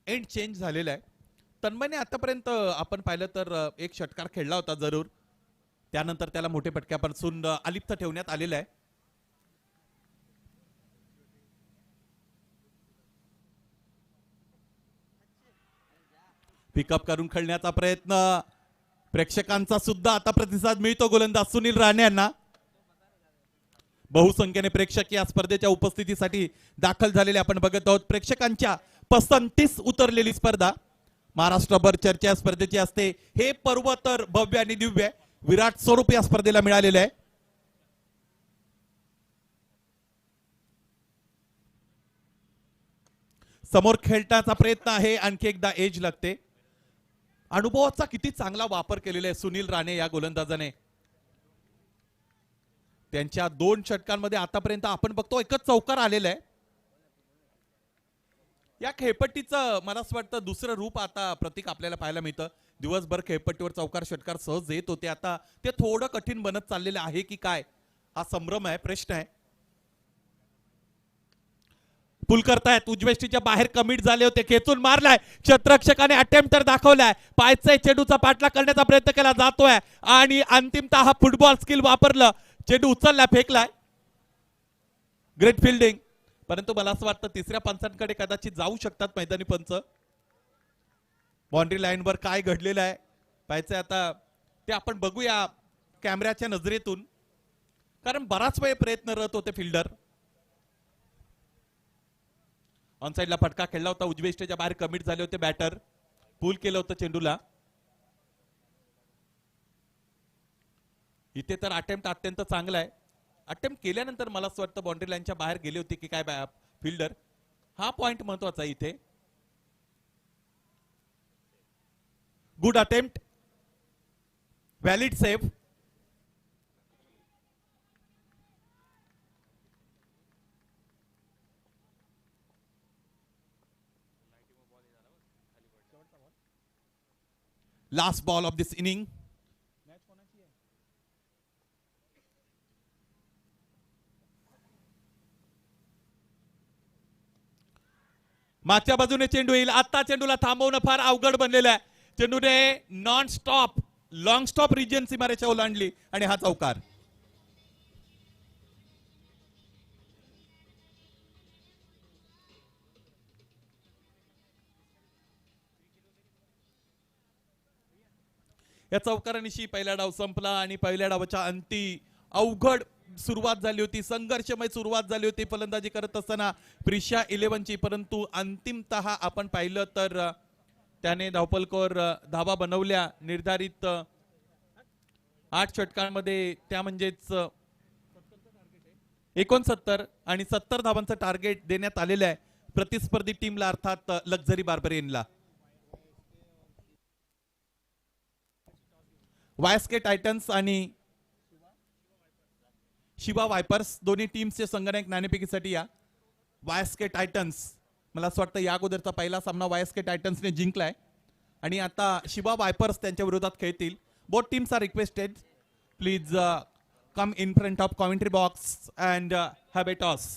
एंड चेंज झालेला आहे. तन्मयने आतापर्यंत आपण पाहिलं तर एक षटकार खेळला होता जरूर, त्यानंतर त्याला मोठे फटक्यापासून अलिप्त ठेवण्यात आलेला आहे. पिकअप करून खेळण्याचा प्रयत्न, प्रेक्षकांचा सुद्धा आता प्रतिसाद मिळतो गोलंदाज सुनील राणे यांना. बहुसंख्येने प्रेक्षक या स्पर्धेच्या उपस्थितीसाठी दाखल झालेले आपण बघत आहोत. प्रेक्षकांच्या पसंतीस उतरलेली स्पर्धा, महाराष्ट्रभर चर्चा स्पर्धेची असते. हे पर्व तर भव्य आणि दिव्य विराट स्वरूप या स्पर्धेला मिळालेलं आहे. समोर खेळण्याचा प्रयत्न आहे, आणखी एकदा एज लागते. अनुभवाचा किती चांगला वापर केलेला आहे सुनील राणे या गोलंदाजाने. त्यांच्या 2 षटकांमध्ये आतापर्यंत आपण बघतो एकच चौकार आलेला आहे. या खेळपट्टीचं मला असं वाटतं दुसरं रूप आता प्रतीक आपल्याला पाहायला मिळतं. दिवसभर खेळपट्टीवर चौकार षटकार सहज येत होते, आता ते थोडं कठीण बनत चाललेलं आहे की काय, हा संभ्रम आहे, प्रश्न आहे. पुल करतायत, उजवेष्टीच्या बाहेर कमिट झाले होते, खेचून मारलाय. क्षेत्ररक्षकाने अटेम्प्ट तर दाखवलाय, पायचा चेंडूचा पाठलाग करण्याचा प्रयत्न केला जातोय आणि अंतिमतः हा फुटबॉल स्किल वापरलं. चेंडू उचलला, फेकलाय. Great fielding. परंतु मला असं वाटतं तिसऱ्या पंचांकडे कदाचित जाऊ शकतात मैदानी पंच. बाउंड्री लाईनवर काय घडलेलं आहे पाहायचंय आता, ते आपण बघूया कॅमेऱ्याच्या नजरेतून, कारण बराच वेळ प्रयत्नरत होते फिल्डर. ऑन साइडला फटका खेळला होता, उजव्या इष्टेच्या बाहेर कमिट झाले होते बॅटर, पुल केलं होतं चेंडूला. इथे तर अटेम्प्ट अत्यंत चांगला आहे. अटेम्प्ट केल्यानंतर मला असं वाटतं बाउंड्री लाईनच्या बाहेर गेले होते की काय फिल्डर, हा पॉइंट महत्वाचा आहे इथे. Good attempt, valid save. Last ball of this inning. मागच्या बाजूने चेंडू येईल. आता चेंडूला थांबवणं फार अवघड बनलेलं आहे. चेंडूने non stop long stop region सीमारेषा ओलांडली आणि हा चौकार. या चौकारानिशी पहिला डाव संपला आणि पहिल्या डावाच्या अंती अवघड सुरुवात झाली होती, संघर्षमय सुरुवात झाली होती फलंदाजी करत असताना प्रिशा 11ची. परंतु अंतिमतः आपण पाहिलं तर त्याने धावपलकर धावा बनवल्या. निर्धारित 8 षटकांमध्ये त्या म्हणजेच 69 आणि 70 धावांचं टार्गेट देण्यात आलेलं आहे प्रतिस्पर्धी टीमला, अर्थात लक्झरी बार्बरियनला. वायएसके टायटन्स आणि शिवा वायपर्स दोन्ही टीम्सचे संगणक नाणेफेकीसाठी या. वायएसके टायटन्स, मला असं वाटतं या अगोदरचा पहिला सामना वायएसके टायटन्सने जिंकलाय आणि आता शिवा वायपर्स त्यांच्या विरोधात खेळतील. Both teams are requested please come in front of commentary box and have a toss.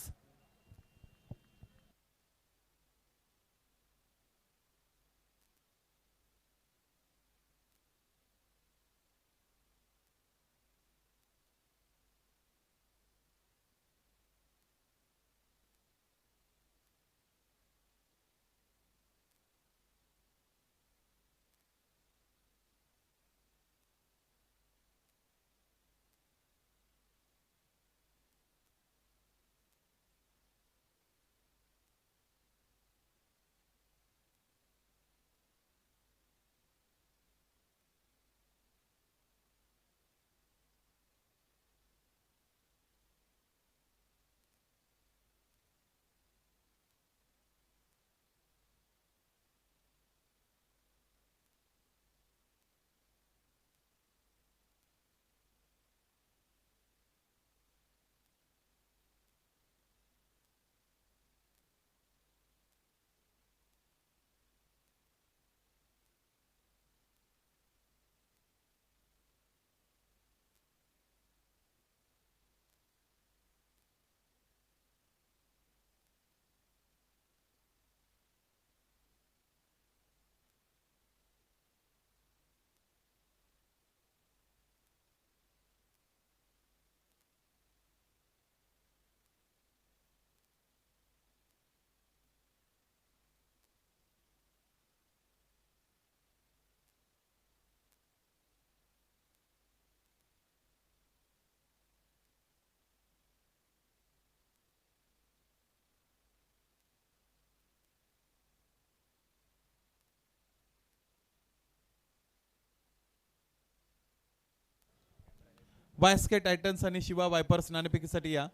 YSK Titans आणि शिवा वायपर्स नाणेफेकीसाठी या.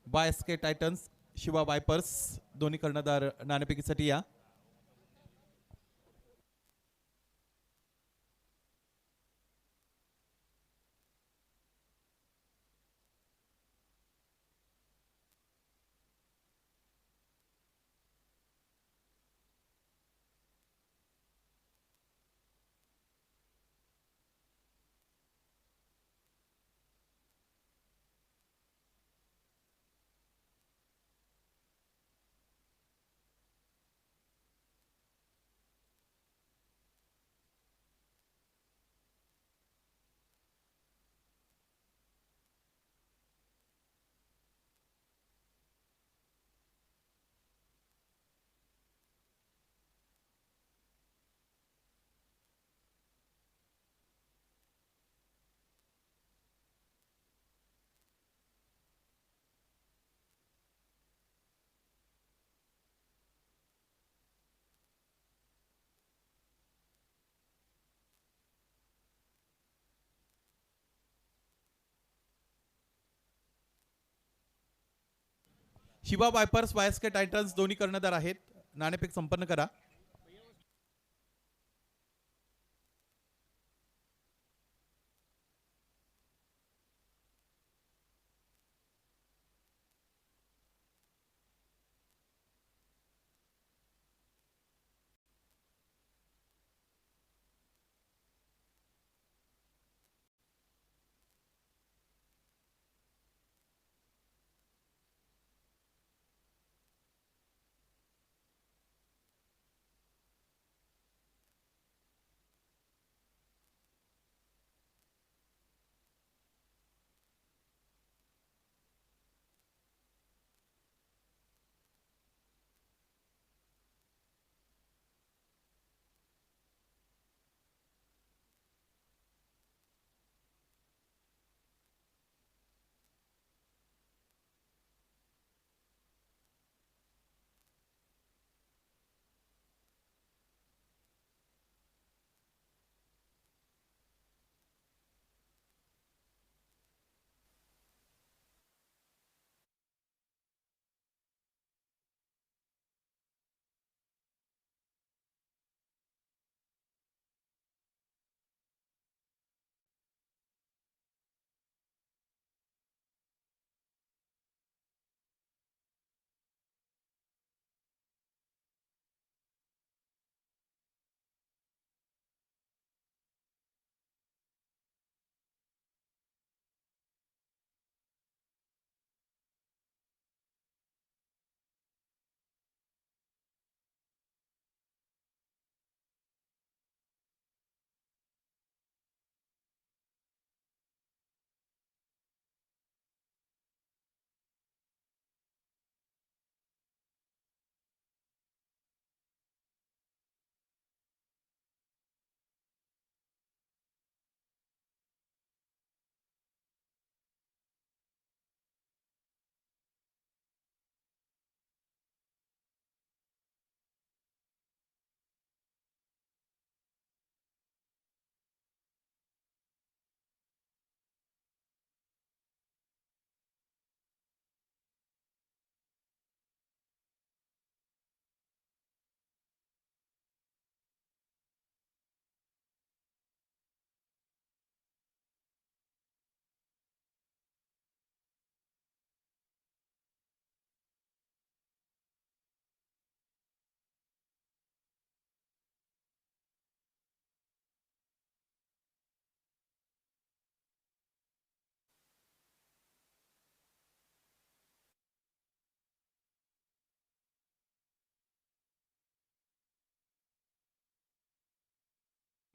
वायएसके टायटन्स शिवा वायपर्स दोन्ही कर्णधार नाणेफेकीसाठी या. शिवा वायपर्स वायएसके टायटन्स दोन्ही कर्णधार आहेत. नाणेफेक संपन्न करा.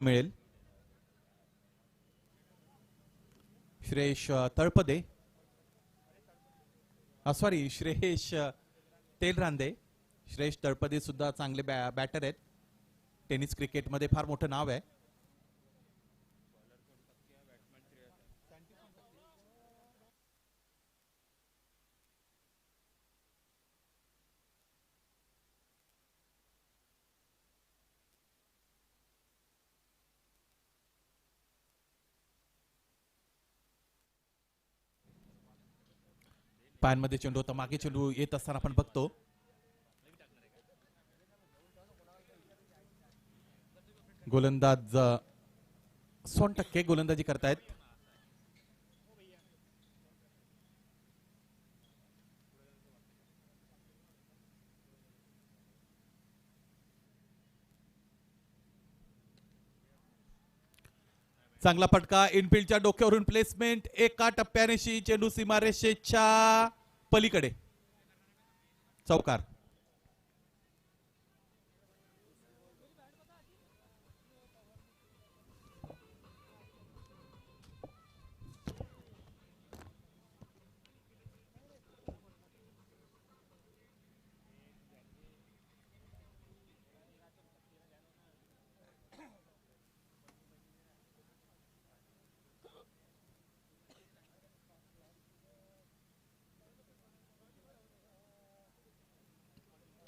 मिळेल. श्रेयश तळपदे, सॉरी श्रेयश तेलरांदे. श्रेयश तळपदे सुद्धा चांगले बॅटर आहेत. टेनिस क्रिकेटमध्ये फार मोठं नाव आहे. पायांमध्ये चेंडू होता, मागे चेंडू येत असताना आपण बघतो. गोलंदाज 100% गोलंदाजी करतायत. चांगला फटका, इनफिल्डच्या डोक्यावरून प्लेसमेंट, एका टप्प्याने चेंडू सीमारेषेच्या पलीकडे, चौकार.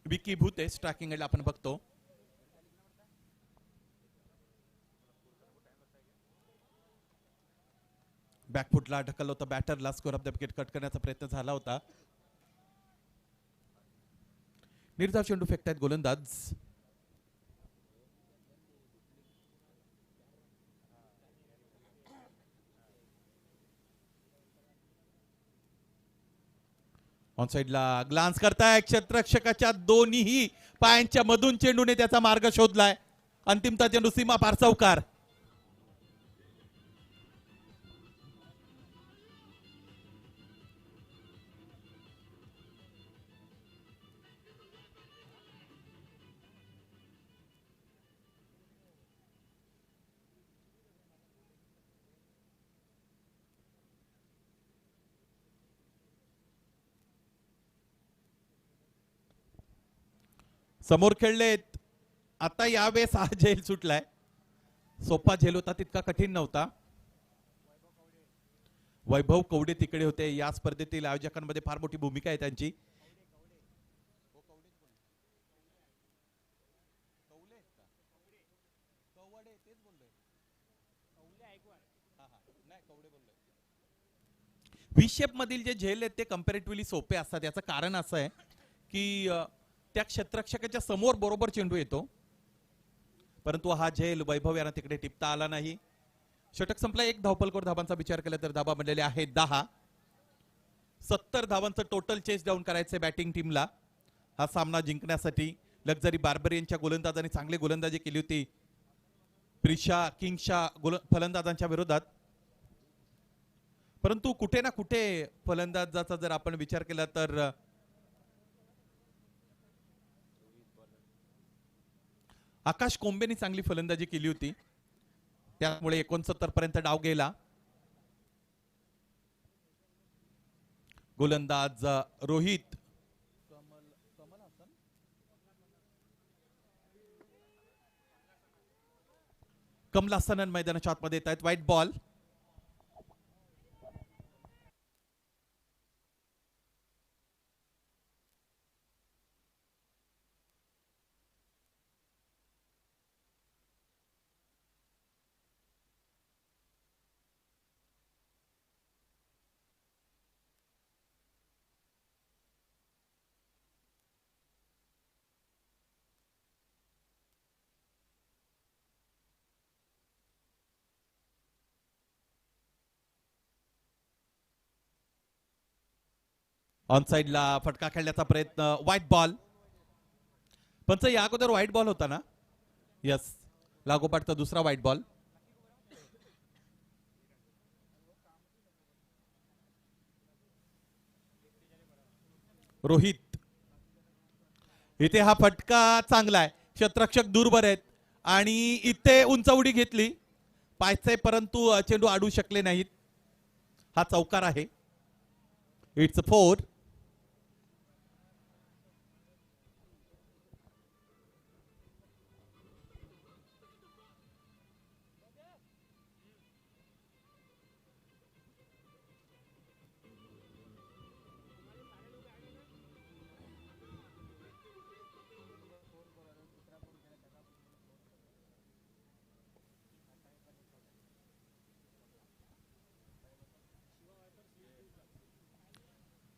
विकी भूतेस ट्रॅकिंग एंड आपण बघतो. बॅकफुटला ढकललं होतं बॅटरला, score off the wicket cut करण्याचा प्रयत्न झाला होता. निर्धाव चेंडू फेकतायत गोलंदाज. ऑन साइडला ग्लान्स करताय, क्षेत्ररक्षकाच्या दोन्ही पायांच्या मधून चेंडूने त्याचा मार्ग शोधलाय. अंतिमता चेंडू सीमा पार, चौकार. समोर खेळलेत. आता यावेळेस हा झेल सुटलाय. सोपा झेल होता, तितका कठीण नव्हता. वैभव कवडे तिकडे होते. या स्पर्धेतील आयोजकांमध्ये फार मोठी भूमिका आहे त्यांची. व्ही शेप मधील जे झेल आहेत ते कम्पॅरेटिव्हली सोपे असतात. याचं कारण असं आहे की त्या क्षेत्ररक्षकाच्या समोर बरोबर चेंडू येतो, परंतु हा झेल वैभव यांना तिकडे टिपता आला नाही. षटक संपला. 1 धावपलकर धावांचा विचार केला तर धावा बनलेले आहे 10. 70 धावांचं टोटल चेस डाऊन करायचंय बॅटिंग टीमला हा सामना जिंकण्यासाठी. लक्झरी बार्बरियनच्या गोलंदाजांनी चांगली गोलंदाजी केली होती प्रिशा किंगच्या फलंदाजांच्या विरोधात, परंतु कुठे ना कुठे फलंदाजाचा जर आपण विचार केला तर आकाश कोंबेनी चांगली फलंदाजी केली होती, त्यामुळे 69 पर्यंत डाव गेला. गोलंदाज रोहित कमलासनन मैदानाच्या आतमध्ये येत आहेत. White ball. ऑन साइडला फटका खेळण्याचा प्रयत्न, व्हाईट बॉल. पंच या अगोदर व्हाईट बॉल होता ना? यस, लागोपाठचा दुसरा व्हाईट बॉल. रोहित, इथे हा फटका चांगला आहे. क्षेत्ररक्षक दूरवर आहेत आणि इथे उंच उडी घेतली पायचे, परंतु चेंडू अडू शकले नाहीत. हा चौकार आहे. इट्स 4.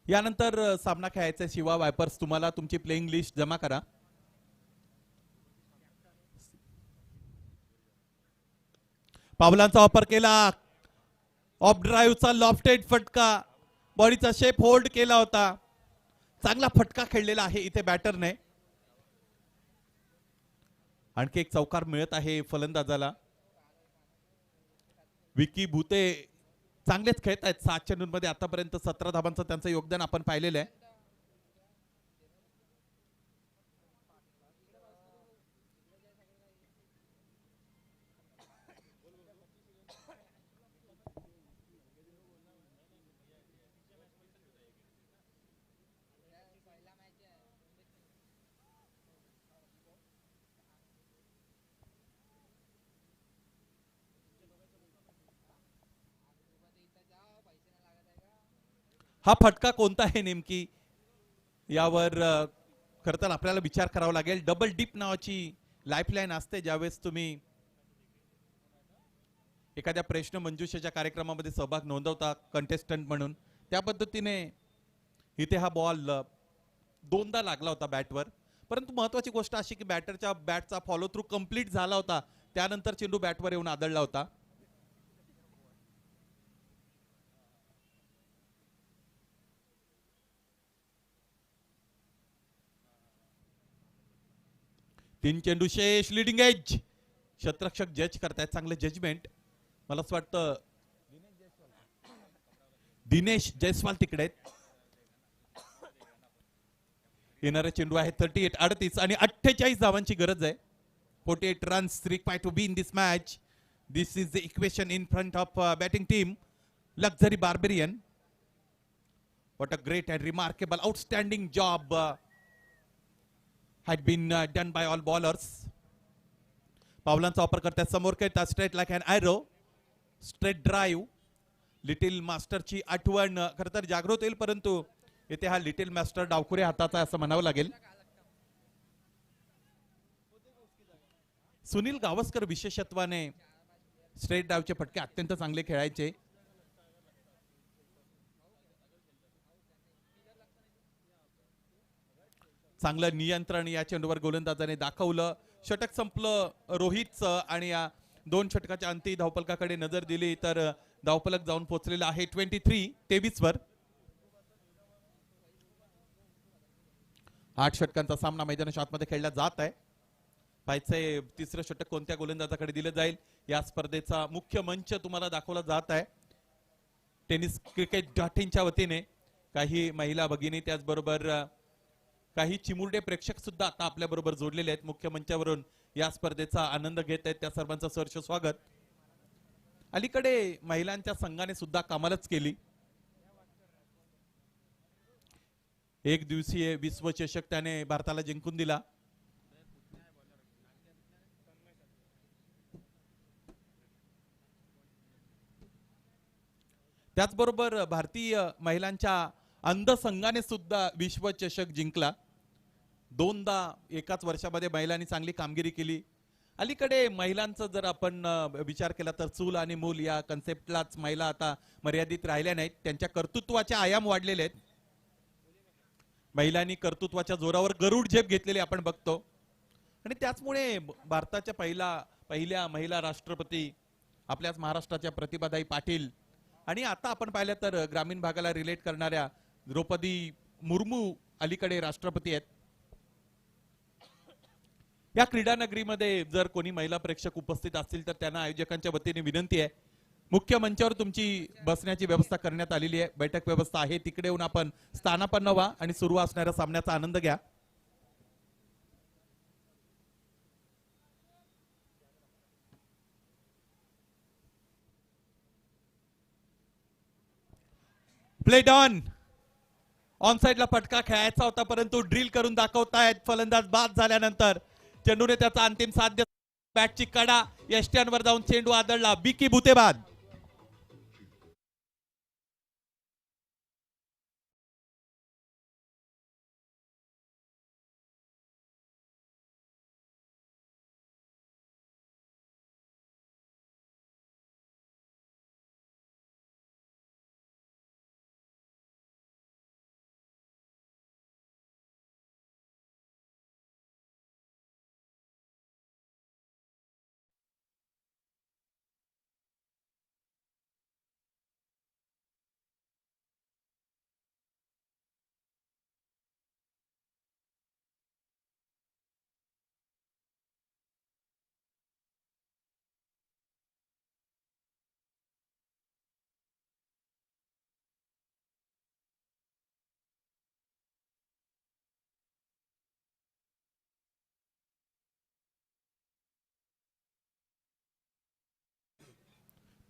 यानंतर सामना खेळायचा शिवा वायपर्स. तुम्हाला तुमची प्लेइंग लिस्ट जमा करा. पावलांचा वापर केला. ऑफ ड्राईव्हचा लॉफ्टेड फटका, बॉडीचा शेप होल्ड केला होता. चांगला फटका खेळलेला आहे इथे बॅटरने. आणखी एक चौकार मिळत आहे फलंदाजाला. विकी भूते चांगलेच खेळत आहेत. 7 चेंडूंमध्ये आतापर्यंत 17 धाबांचं त्यांचं योगदान आपण पाहिलेलं आहे. हा फटका कोणता आहे नेमकी यावर खरं तर आपल्याला विचार करावा लागेल. डबल डीप नावाची लाईफलाईन असते ज्यावेळेस तुम्ही एखाद्या प्रश्न मंजुषेच्या कार्यक्रमामध्ये सहभाग नोंदवता कंटेस्टंट म्हणून. त्या पद्धतीने इथे हा बॉल दोनदा लागला होता बॅटवर. परंतु महत्वाची गोष्ट अशी की बॅटरच्या बॅटचा फॉलो थ्रू कंप्लीट झाला होता. त्यानंतर चेंडू बॅटवर येऊन आदळला होता. तीन चेंडू शेष. Leading age. शतरक्षक जज करतायत. चांगलं जजमेंट. मला असं वाटतं दिनेश जयस्वाल तिकडे आहेत. येणारा चेंडू आहे 38 आणि 48 धावांची गरज आहे. 48 runs required to be in this match. This is the equation in front of batting team Luxury Barbarian. What a great and remarkable outstanding job had been done by all bowlers. पावलांचा वापर करतात. समोर खेळतात. Straight like an arrow. Straight drive. Little मास्टरची आठवण खरं तर जागृत होईल, परंतु येथे हा लिटिल मास्टर डावखुऱ्या हाताचा असं म्हणावं लागेल. सुनील गावस्कर विशेषत्वाने स्ट्रेट ड्राईव्हचे फटके अत्यंत चांगले खेळायचे. चांगलं नियंत्रण या चेंडूवर गोलंदाजाने दाखवलं. षटक संपलं रोहितचं आणि या 2 षटकाच्या अंती धावफलकाकडे नजर दिली तर धावफलक जाऊन पोहोचलेला आहे 23 वर. 8 षटकांचा सामना मैदानाच्या आतमध्ये खेळला जात आहे. पाहायचंय तिसरं षटक कोणत्या गोलंदाजाकडे दिलं जाईल. या स्पर्धेचा मुख्य मंच तुम्हाला दाखवला जात आहे टेनिस क्रिकेट .in वतीने. काही महिला भगिनी त्याचबरोबर काही चिमुरडे प्रेक्षक सुद्धा आता आपल्या बरोबर जोडलेले आहेत. मुख्य मंचावरून या स्पर्धेचा आनंद घेत आहेत. त्या सर्वांचं सहर्ष स्वागत. अलीकडे महिलांच्या संघाने सुद्धा कमालच केली. एक दिवसीय विश्वचषक त्याने भारताला जिंकून दिला. त्याचबरोबर भारतीय महिलांच्या अंध संघाने सुद्धा विश्वचषक जिंकला. 2दा एकाच वर्षामध्ये महिलांनी चांगली कामगिरी केली. अलीकडे महिलांचा जर आपण विचार केला तर चूल आणि मूल या कन्सेप्टलाच महिला आता मर्यादित राहिल्या नाहीत. त्यांच्या कर्तृत्वाचे आयाम वाढलेले आहेत. महिलांनी कर्तृत्वाच्या जोरावर गरुड झेप घेतलेली आपण बघतो. आणि त्याचमुळे भारताच्या पहिल्या महिला राष्ट्रपती आपल्याच महाराष्ट्राच्या प्रतिभाताई पाटील आणि आता आपण पाहिलं तर ग्रामीण भागाला रिलेट करणाऱ्या द्रौपदी मुर्मू अलीकडे राष्ट्रपती आहेत. या क्रीडा नगरीमध्ये जर कोणी महिला प्रेक्षक उपस्थित असतील तर त्यांना आयोजकांच्या वतीने विनंती आहे, मुख्य मंचावर तुमची बसण्याची व्यवस्था करण्यात आलेली आहे. बैठक व्यवस्था आहे. तिकडे येऊन आपण स्थानापन्न व्हा आणि सुरू असणाऱ्या सामन्याचा आनंद घ्या. Played on. ऑन साइडला फटका खेळायचा होता परंतु ड्रिल करून दाखवतायत फलंदाज बाद झाल्यानंतर. चेंडूने त्याचा अंतिम साध्य. बॅटची कडा यष्ट्यांवर जाऊन चेंडू आदळला. विकी भूते बाद.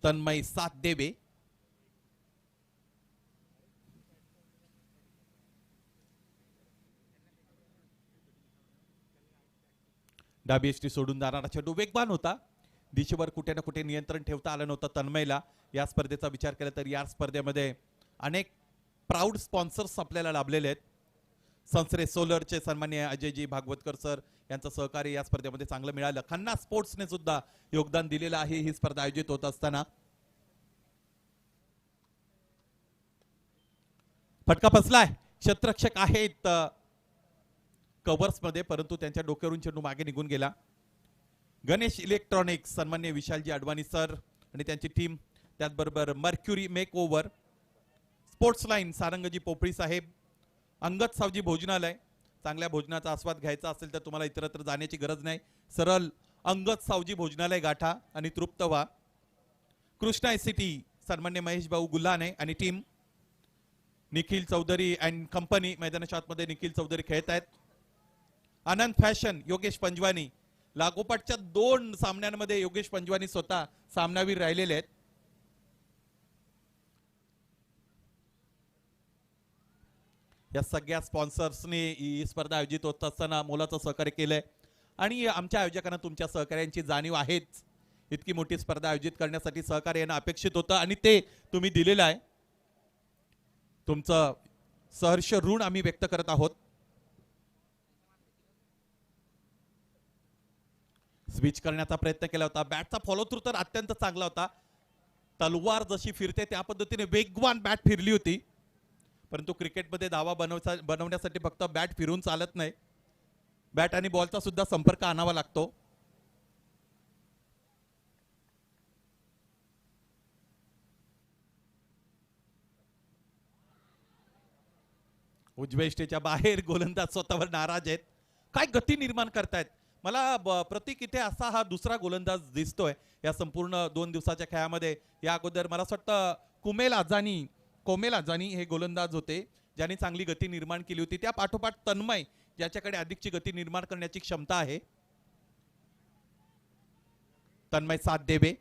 तन्मय साथ देवे. डाबी एष्टी सोडून जाणारा चेंडू वेगवान होता. दिशेवर कुठे ना कुठे नियंत्रण ठेवता आलं नव्हतं तन्मयला. या स्पर्धेचा विचार केला तर या स्पर्धेमध्ये अनेक प्राऊड स्पॉन्सर्स आपल्याला लाभलेले आहेत. संसरे सोलरचे सन्माननीय अजयजी भागवतकर सर यांचं सहकार्य या स्पर्धेमध्ये चांगलं मिळालं. खन्ना स्पोर्ट्सने सुद्धा योगदान दिलेलं आहे ही स्पर्धा आयोजित होत असताना. फटका बसलाय. क्षेत्ररक्षक आहेत कव्हर्स मध्ये, परंतु त्यांच्या डोक्यावरून चेंडू मागे निघून गेला. गणेश इलेक्ट्रॉनिक्स सन्माननीय विशालजी अडवाणी सर आणि त्यांची टीम, त्याचबरोबर Mercury makeover, sports line Sarangji Popli साहेब, अंगद सावजी भोजनालय. चांगल्या भोजनाचा आस्वाद घ्यायचा असेल तर तुम्हाला इतरत्र जाण्याची गरज नाही. सरळ अंगद सावजी भोजनालय गाठा आणि तृप्त व्हा. कृष्णा सिटी सन्मान्य महेश भाऊ गुल्हाने आणि team, Nikhil Chaudhari and company मैदानाच्या आतमध्ये निखिल चौधरी खेळत आहेत. आनंद फॅशन योगेश पंजवानी. लागोपाठच्या 2 सामन्यांमध्ये योगेश पंजवानी स्वतः सामनावीर राहिलेले आहेत. या सगळ्या स्पॉन्सर्सनी ही स्पर्धा आयोजित होत असताना मोलाचं सहकार्य केलंय आणि आमच्या आयोजकांना तुमच्या सहकार्यांची जाणीव आहेच. इतकी मोठी स्पर्धा आयोजित करण्यासाठी सहकार्य येणं अपेक्षित होतं आणि ते तुम्ही दिलेलं आहे. तुमचं सहर्ष ऋण आम्ही व्यक्त करत आहोत. स्विच करण्याचा प्रयत्न केला होता. बॅटचा फॉलो थ्रू तर अत्यंत चांगला होता. तलवार जशी फिरते त्या पद्धतीने वेगवान बॅट फिरली होती. परंतु क्रिकेटमध्ये धावा बनवण्यासाठी फक्त बॅट फिरून चालत नाही, बॅट आणि बॉलचा सुद्धा संपर्क आणावा लागतो. उजव्या इष्टेच्या बाहेर गोलंदाज स्वतःवर नाराज आहेत. काय गती निर्माण करतायत. मला प्रतीक इथे असा हा दुसरा गोलंदाज दिसतोय या संपूर्ण 2 दिवसाच्या खेळामध्ये. या अगोदर मला असं वाटतं कोमेल अजानी हे गोलंदाज होते ज्यांनी चांगली गती निर्माण केली होती. त्या पाठोपाठ तन्मय ज्याच्याकडे अधिकची गती निर्माण करण्याची क्षमता आहे. तन्मय साथ देवे.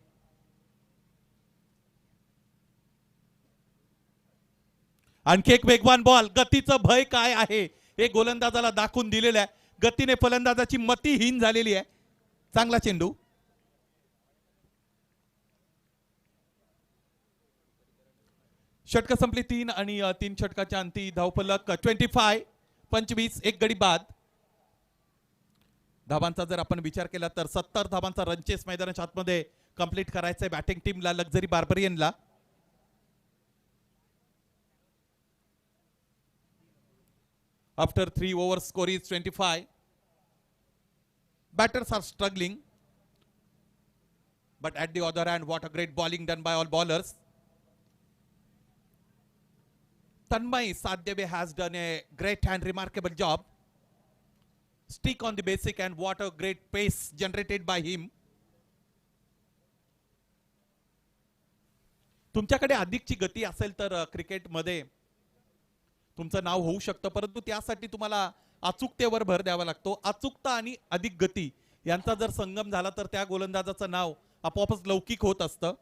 आणखी एक वेगवान बॉल. गतीचं भय काय आहे हे गोलंदाजाला दाखवून दिलेलं आहे. गतीने फलंदाजाची मती हीन झालेली आहे. चांगला चेंडू. षटक संपली 3 आणि 3 षटकाच्या अंती धावफलक 25 एक गडी बाद. धावांचा जर आपण विचार केला तर 70 धावांचा रनचेस मैदानाच्या आतमध्ये कंप्लीट करायचा आहे बॅटिंग टीमला luxury बार्बरियनला. After 3 overs, score is 25. Batters are struggling, but at the other hand, what a great bowling done by all bowlers. Tanmay Sadhdev has done a great and remarkable job. Stick on the basic and what a great pace generated by him. तुमच्याकडे अधिकची गती असेल तर क्रिकेटमध्ये तुमचं नाव होऊ शकतं, परंतु त्यासाठी तुम्हाला अचूकतेवर भर द्यावा लागतो. अचूकता आणि अधिक गती यांचा जर संगम झाला तर त्या गोलंदाजाचं नाव आपोआपच लौकिक होत असतं.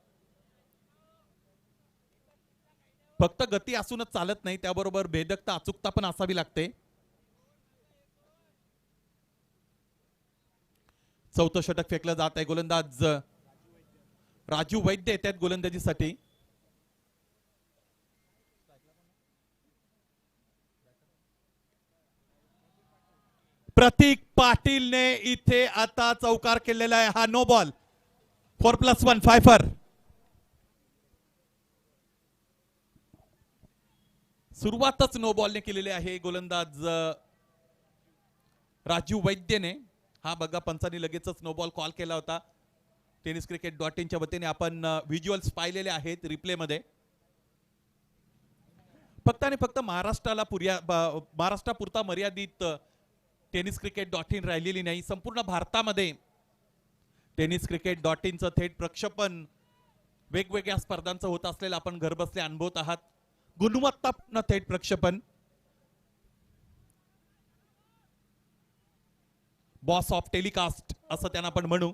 फक्त गती असूनच चालत नाही, त्याबरोबर भेदकता अचूकता पण असावी लागते. चौथं षटक फेकलं जात आहे. गोलंदाज राजू वैद्य येतात गोलंदाजीसाठी. प्रतीक पाटीलने इथे आता चौकार केलेला आहे. हा नो बॉल. 4+1 फायफर. सुरुवातच नो बॉलने केलेली आहे गोलंदाज राजू वैद्यने. हा बघा पंचांनी लगेचच नो बॉल कॉल केला होता. tenniscricket.in च्या वतीने आपण व्हिज्युअल्स पाहिलेले आहेत रिप्ले मध्ये. फक्त आणि फक्त महाराष्ट्रापुरता मर्यादित tenniscricket.in राहिलेली नाही. संपूर्ण भारतामध्ये tenniscricket.in चं थेट प्रक्षेपण वेगवेगळ्या स्पर्धांचं होत असलेलं आपण घरबसल्या अनुभवत आहात. गुणवत्तापूर्ण थेट प्रक्षेपण. बॉस ऑफ टेलिकास्ट असं त्यांना आपण म्हणू.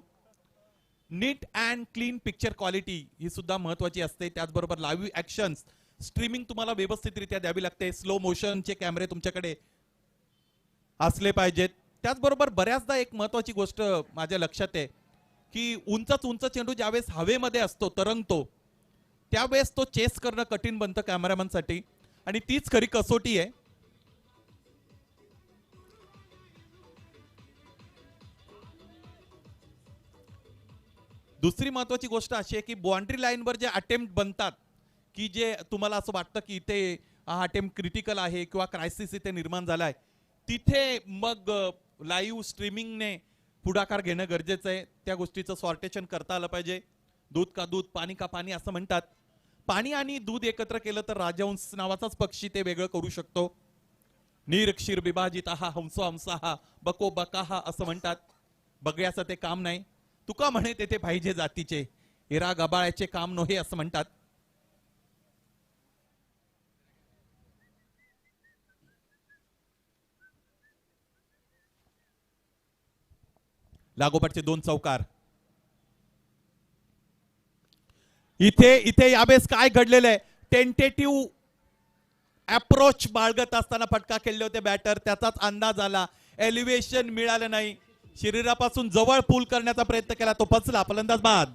नीट अँड क्लीन पिक्चर क्वालिटी ही सुद्धा महत्वाची असते. त्याचबरोबर लाईव्ह ऍक्शन स्ट्रीमिंग तुम्हाला व्यवस्थितरित्या द्यावी लागते. स्लो मोशनचे कॅमेरे तुमच्याकडे असले पाहिजेत. त्याचबरोबर बऱ्याचदा एक महत्वाची गोष्ट माझ्या लक्षात आहे की उंच चेंडू ज्यावेळेस हवेमध्ये असतो, तरंगतो, त्यावेळेस तो चेस करणं कठीण बनतं कॅमेरामॅनसाठी. आणि तीच खरी कसोटी आहे. दुसरी महत्वाची गोष्ट अशी आहे की बाउंड्री लाईनवर जे अटेम्प्ट बनतात, की जे तुम्हाला असं वाटतं की इथे हा अटेम्प्ट क्रिटिकल आहे किंवा क्रायसिस इथे निर्माण झालाय, तिथे मग लाईव्ह स्ट्रीमिंगने पुढाकार घेणं गरजेचं आहे. त्या गोष्टीचं सॉर्टेशन करता आलं पाहिजे. दूध का दूध, पाणी का पाणी असं म्हणतात. पाणी आणि दूध एकत्र केलं तर राजहंस नावाचाच पक्षी ते वेगळं करू शकतो. नीर क्षीर विभाजित हा हंसो हंसा बको बकाहा असं म्हणतात. बगळ्याचं ते काम नाही. तुका म्हणे तेथे पाहिजे जातीचे, हिरा गबाळ्याचे काम नव्हे असं म्हणतात. लागोपाठचे 2 चौकार. इथे इथे यावेळेस काय घडलेलं आहे, टेंटेटिव्ह अप्रोच बाळगत असताना फटका खेळले होते बॅटर, त्याचाच अंदाज आला. एलिव्हेशन मिळालं नाही. शरीरापासून जवळ पूल करण्याचा प्रयत्न केला, तो पचला. फलंदाज बाद.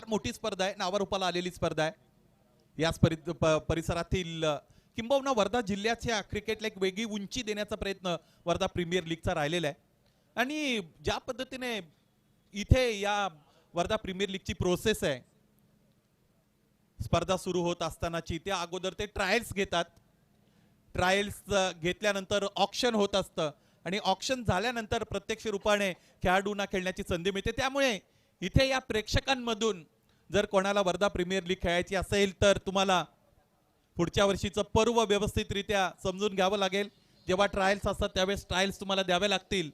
मोठी स्पर्धा आहे, नावारूपाला आलेली स्पर्धा आहे. याच परिसरातील किंबहुना वर्धा जिल्ह्याच्या क्रिकेटला एक वेगळी उंची देण्याचा प्रयत्न वर्धा प्रीमियर लीगचा राहिलेला आहे. आणि ज्या पद्धतीने इथे या वर्धा प्रीमियर लीगची प्रोसेस आहे, स्पर्धा सुरू होत असतानाची, त्या अगोदर ते ट्रायल्स घेतात. ट्रायल्स घेतल्यानंतर ऑक्शन होत असतं आणि ऑक्शन झाल्यानंतर प्रत्यक्ष रूपाने खेळाडूंना खेळण्याची संधी मिळते. त्यामुळे इथे या प्रेक्षकांमधून जर कोणाला वर्धा प्रीमियर लीग खेळायची असेल तर तुम्हाला पुढच्या वर्षीचं पर्व व्यवस्थितरित्या समजून घ्यावं लागेल. जेव्हा ट्रायल्स असतात त्यावेळेस ट्रायल्स तुम्हाला द्यावे लागतील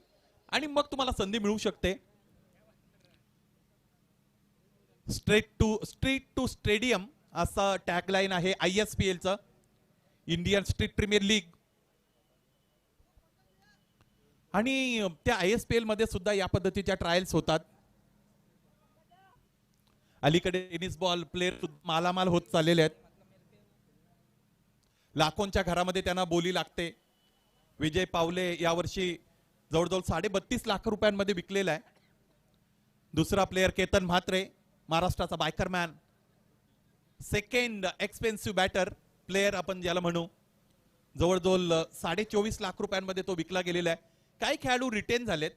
आणि मग तुम्हाला संधी मिळू शकते. स्ट्रीट टू स्टेडियम असं टॅगलाईन आहे ISPL चं, इंडियन स्ट्रीट प्रीमियर लीग. आणि त्या ISPL मध्ये सुद्धा या पद्धतीच्या ट्रायल्स होतात. अलीकडे टेनिस बॉल प्लेयर मालामाल होत चाललेले आहेत. लाखोंच्या घरामध्ये त्यांना बोली लागते. विजय पावले यावर्षी जवळजवळ 32.5 लाख रुपयांमध्ये विकलेला आहे. दुसरा प्लेयर केतन म्हात्रे, महाराष्ट्राचा बायकरमॅन, सेकंड एक्सपेन्सिव्ह बॅटर प्लेयर आपण ज्याला म्हणू, जवळजवळ 24.5 लाख रुपयांमध्ये तो विकला गेलेला आहे. काही खेळाडू रिटेन झालेत.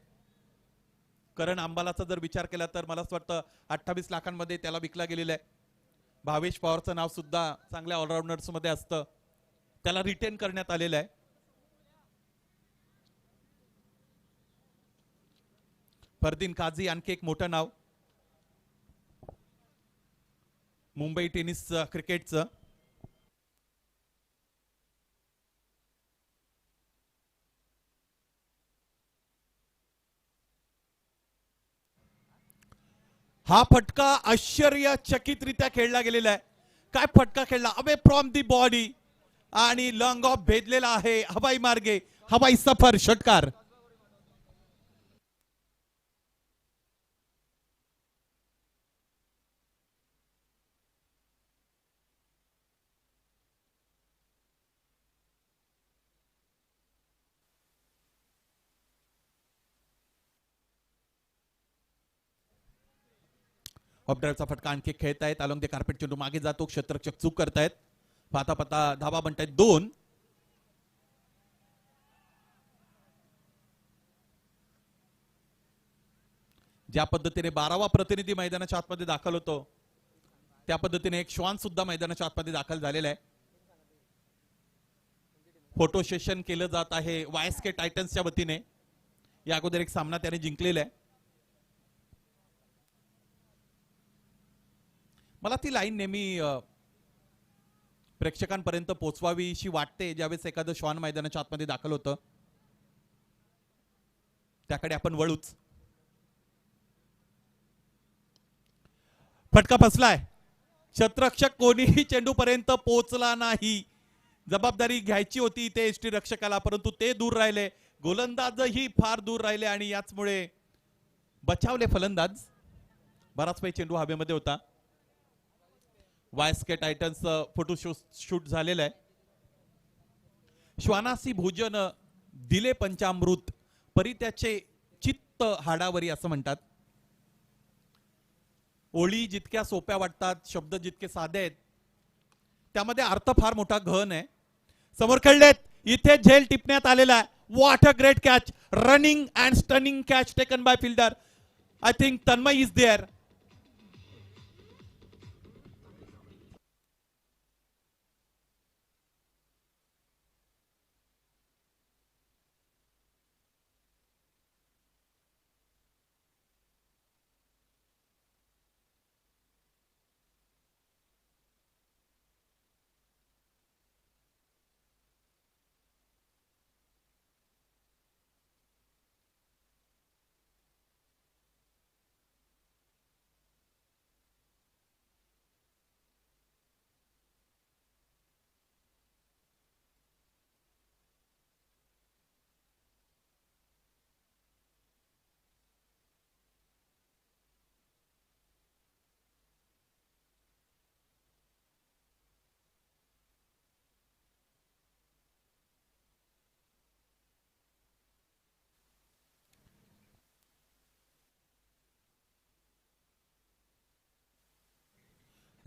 करण आंबालाचा जर विचार केला तर मला असं वाटतं 28 लाखांमध्ये त्याला विकला गेलेला आहे. भावेश पवारचं नाव सुद्धा चांगल्या ऑलराऊंडर्स मध्ये असतं, त्याला रिटेन करण्यात आलेलं आहे. फरदीन काझी आणखी एक मोठं नाव मुंबई टेनिस क्रिकेटचं. हा फटका आश्चर्यचकितरित्या खेळला गेलेला आहे. काय फटका खेळला, अवे फ्रॉम दी बॉडी आणि लॉंग ऑफ भेदलेला आहे. हवाई मार्गे हवाई सफर षटकार. ऑफड्राईव्हचा फटका आणखी खेळतायत. अलॉंग द कार्पेट चेंडू मागे जातो, क्षेत्ररक्षक चूक करतायत. पाता पाता धावा बनतायत 2. ज्या पद्धतीने 12वा प्रतिनिधी मैदानाच्या आतमध्ये दाखल होतो त्या पद्धतीने एक श्वान सुद्धा मैदानाच्या आतमध्ये दाखल झालेला आहे. फोटो सेशन केलं जात आहे YSK टायटन्सच्या वतीने. या अगोदर एक सामना त्याने जिंकलेला आहे. मला ती लाईन नेहमी प्रेक्षकांपर्यंत पोहोचवावीशी वाटते ज्यावेळेस एखादं श्वान मैदानाच्या आतमध्ये दाखल होतं. त्याकडे आपण वळूच. फटका फसलाय. क्षेत्ररक्षक कोणीही चेंडू पर्यंत पोहोचला नाही. जबाबदारी घ्यायची होती ते एसटी रक्षकाला, परंतु ते दूर राहिले. गोलंदाजही फार दूर राहिले आणि याचमुळे बचावले फलंदाज. बराच वेळ चेंडू हवेमध्ये होता. YSK टायटन्स फोटो शूट झालेला आहे. श्वानासी भोजन दिले पंचामृत, परी त्याचे चित्त हाडावरी असं म्हणतात. ओळी जितक्या सोप्या वाटतात, शब्द जितके साधे आहेत, त्यामध्ये अर्थ फार मोठा गहन आहे. समोर खेळलेत, इथे झेल टिपण्यात आलेला आहे. What a great catch, running and stunning catch taken by fielder. I think Tanmay is there.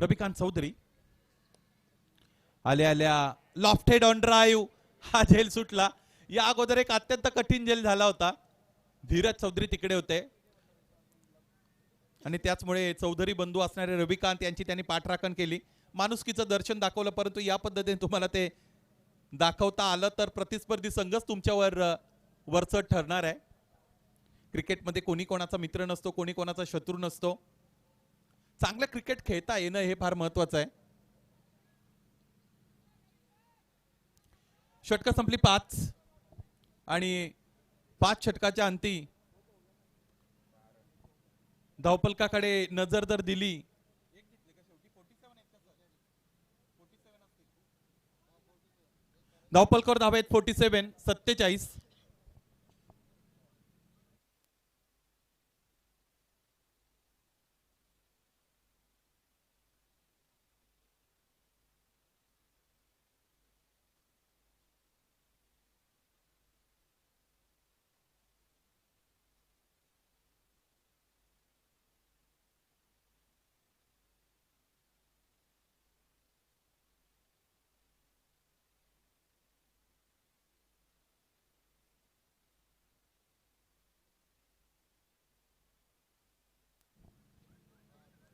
Ravikant Chaudhari आल्या आल्या लॉफ्टेड ऑन ड्राईव्ह, हा झेल सुटला. या अगोदर एक अत्यंत कठीण झेल झाला होता. धीरज चौधरी तिकडे होते आणि त्याचमुळे चौधरी बंधू असणारे रविकांत यांची त्यांनी पाठराखण केली. माणुसकीचं दर्शन दाखवलं, परंतु या पद्धतीने तुम्हाला ते दाखवता आलं तर प्रतिस्पर्धी संघच तुमच्यावर वरचढ ठरणार आहे. क्रिकेटमध्ये कोणी कोणाचा मित्र नसतो, कोणी कोणाचा शत्रू नसतो. चांगलं क्रिकेट खेळता येणं हे फार महत्वाचं आहे. षटकं संपली 5 आणि 5 षटकाच्या अंती धावफलकाकडे नजर जर दिली धावफलकावर धावा आहेत 47.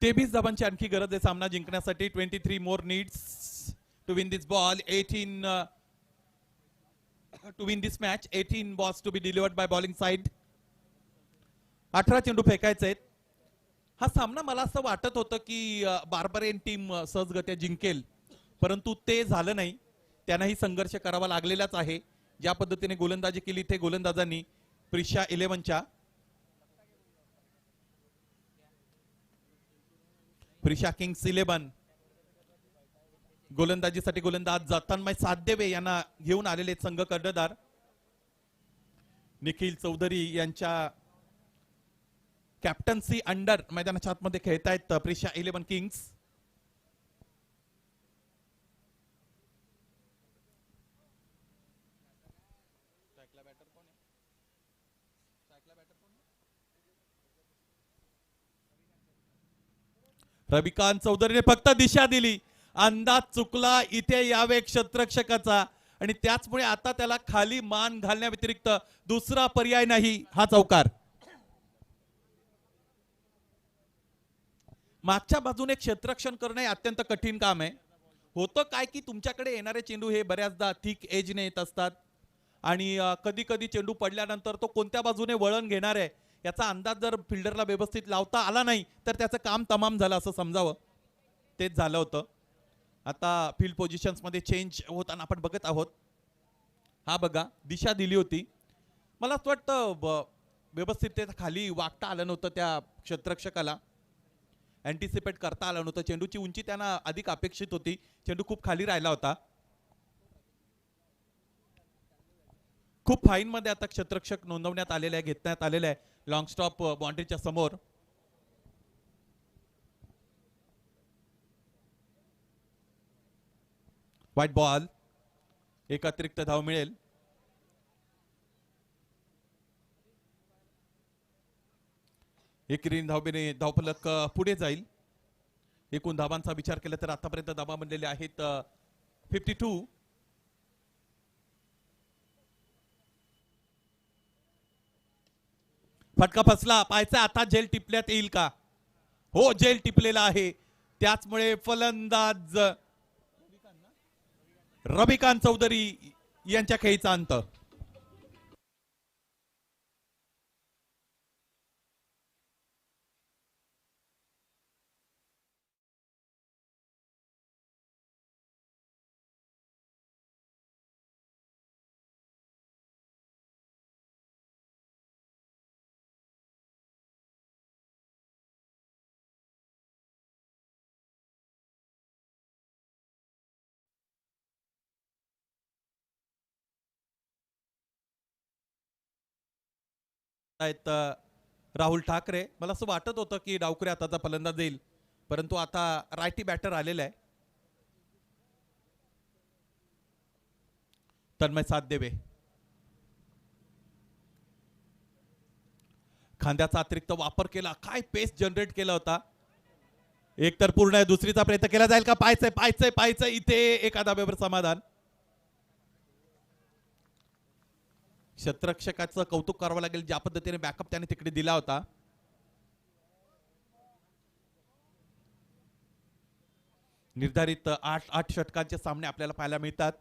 तेवीस धावांची आणखी गरज आहे सामना जिंकण्यासाठी. 23 more needs to win this ball. 18 to win this match. 18 balls to be delivered by bowling side. 18 चेंडू फेकायचे आहेत. हा सामना मला असं वाटत होतं की बार्बरियन टीम सहजगत्या जिंकेल, परंतु ते झालं नाही. त्यांनाही संघर्ष करावा लागलेलाच आहे. ज्या पद्धतीने गोलंदाजी केली ते गोलंदाजांनी प्रिशा 11च्या प्रिशा किंग्स 11 गोलंदाजीसाठी गोलंदाज तन्मय साध्यवे यांना घेऊन आलेले संघ कर्णधार निखिल चौधरी यांच्या कॅप्टन्सी अंडर मैदानाच्या आतमध्ये खेळतायत प्रिशा 11 किंग्स. रविकांत चौधरीने फक्त दिशा दिली, अंदाज चुकला इथे यावे क्षेत्ररक्षकाचा आणि त्याचमुळे आता त्याला खाली मान घालण्या व्यतिरिक्त दुसरा पर्याय नाही हा चौकार. मागच्या बाजूने क्षेत्ररक्षण करणे अत्यंत कठीण काम आहे. होतं काय की तुमच्याकडे येणारे चेंडू हे बऱ्याचदा थिक एजने येत असतात आणि कधी कधी चेंडू पडल्यानंतर तो कोणत्या बाजूने वळण घेणार आहे याचा अंदाज जर फिल्डरला व्यवस्थित लावता आला नाही तर त्याचं काम तमाम झालं असं समजावं. तेच झालं होतं. आता फील्ड पोझिशन्स मध्ये चेंज होताना आपण बघत आहोत. हा बघा दिशा दिली होती, मला असं वाटतं व्यवस्थित खाली वागता आलं नव्हतं त्या क्षेत्ररक्षकाला, अँटिसिपेट करता आलं नव्हतं. चेंडूची उंची त्यांना अधिक अपेक्षित होती, चेंडू खूप खाली राहिला होता. खूप फाईन मध्ये आता क्षेत्ररक्षक नोंदवण्यात आलेले आहे, घेतण्यात आलेले आहे लॉंग स्टॉप बाउंड्रीच्या समोर. व्हाईट बॉल, एक अतिरिक्त धाव मिळेल. एकेरी धावबेने धावफलक पुढे जाईल. एकूण धावांचा विचार केला तर आतापर्यंत धावा बनलेले आहेत 52. फटका फसला, पायचा आता झेल टिपल्यात येईल का? हो, झेल टिपलेला आहे. त्याचमुळे फलंदाज रविकांत चौधरी यांच्या खेळीचा अंत. आहेत राहुल ठाकरे. मला असं वाटत होतं की डावखुऱ्या हाताचा फलंदाज येईल, परंतु आता रायटी बॅटर आलेला आहे तन्मय साध्यवे. खांद्याचा अतिरिक्त वापर केला, काय पेस जनरेट केला होता. एक तर पूर्ण आहे, दुसरीचा प्रयत्न केला जाईल का? पाहायचंय पाहायचंय पाहायचंय. इथे एका धाब्यावर समाधान. क्षेत्ररक्षकाचं कौतुक करावं लागेल, ज्या पद्धतीने बॅकअप त्याने तिकडे दिला होता. निर्धारित 8 षटकांचे सामने आपल्याला पाहायला मिळतात.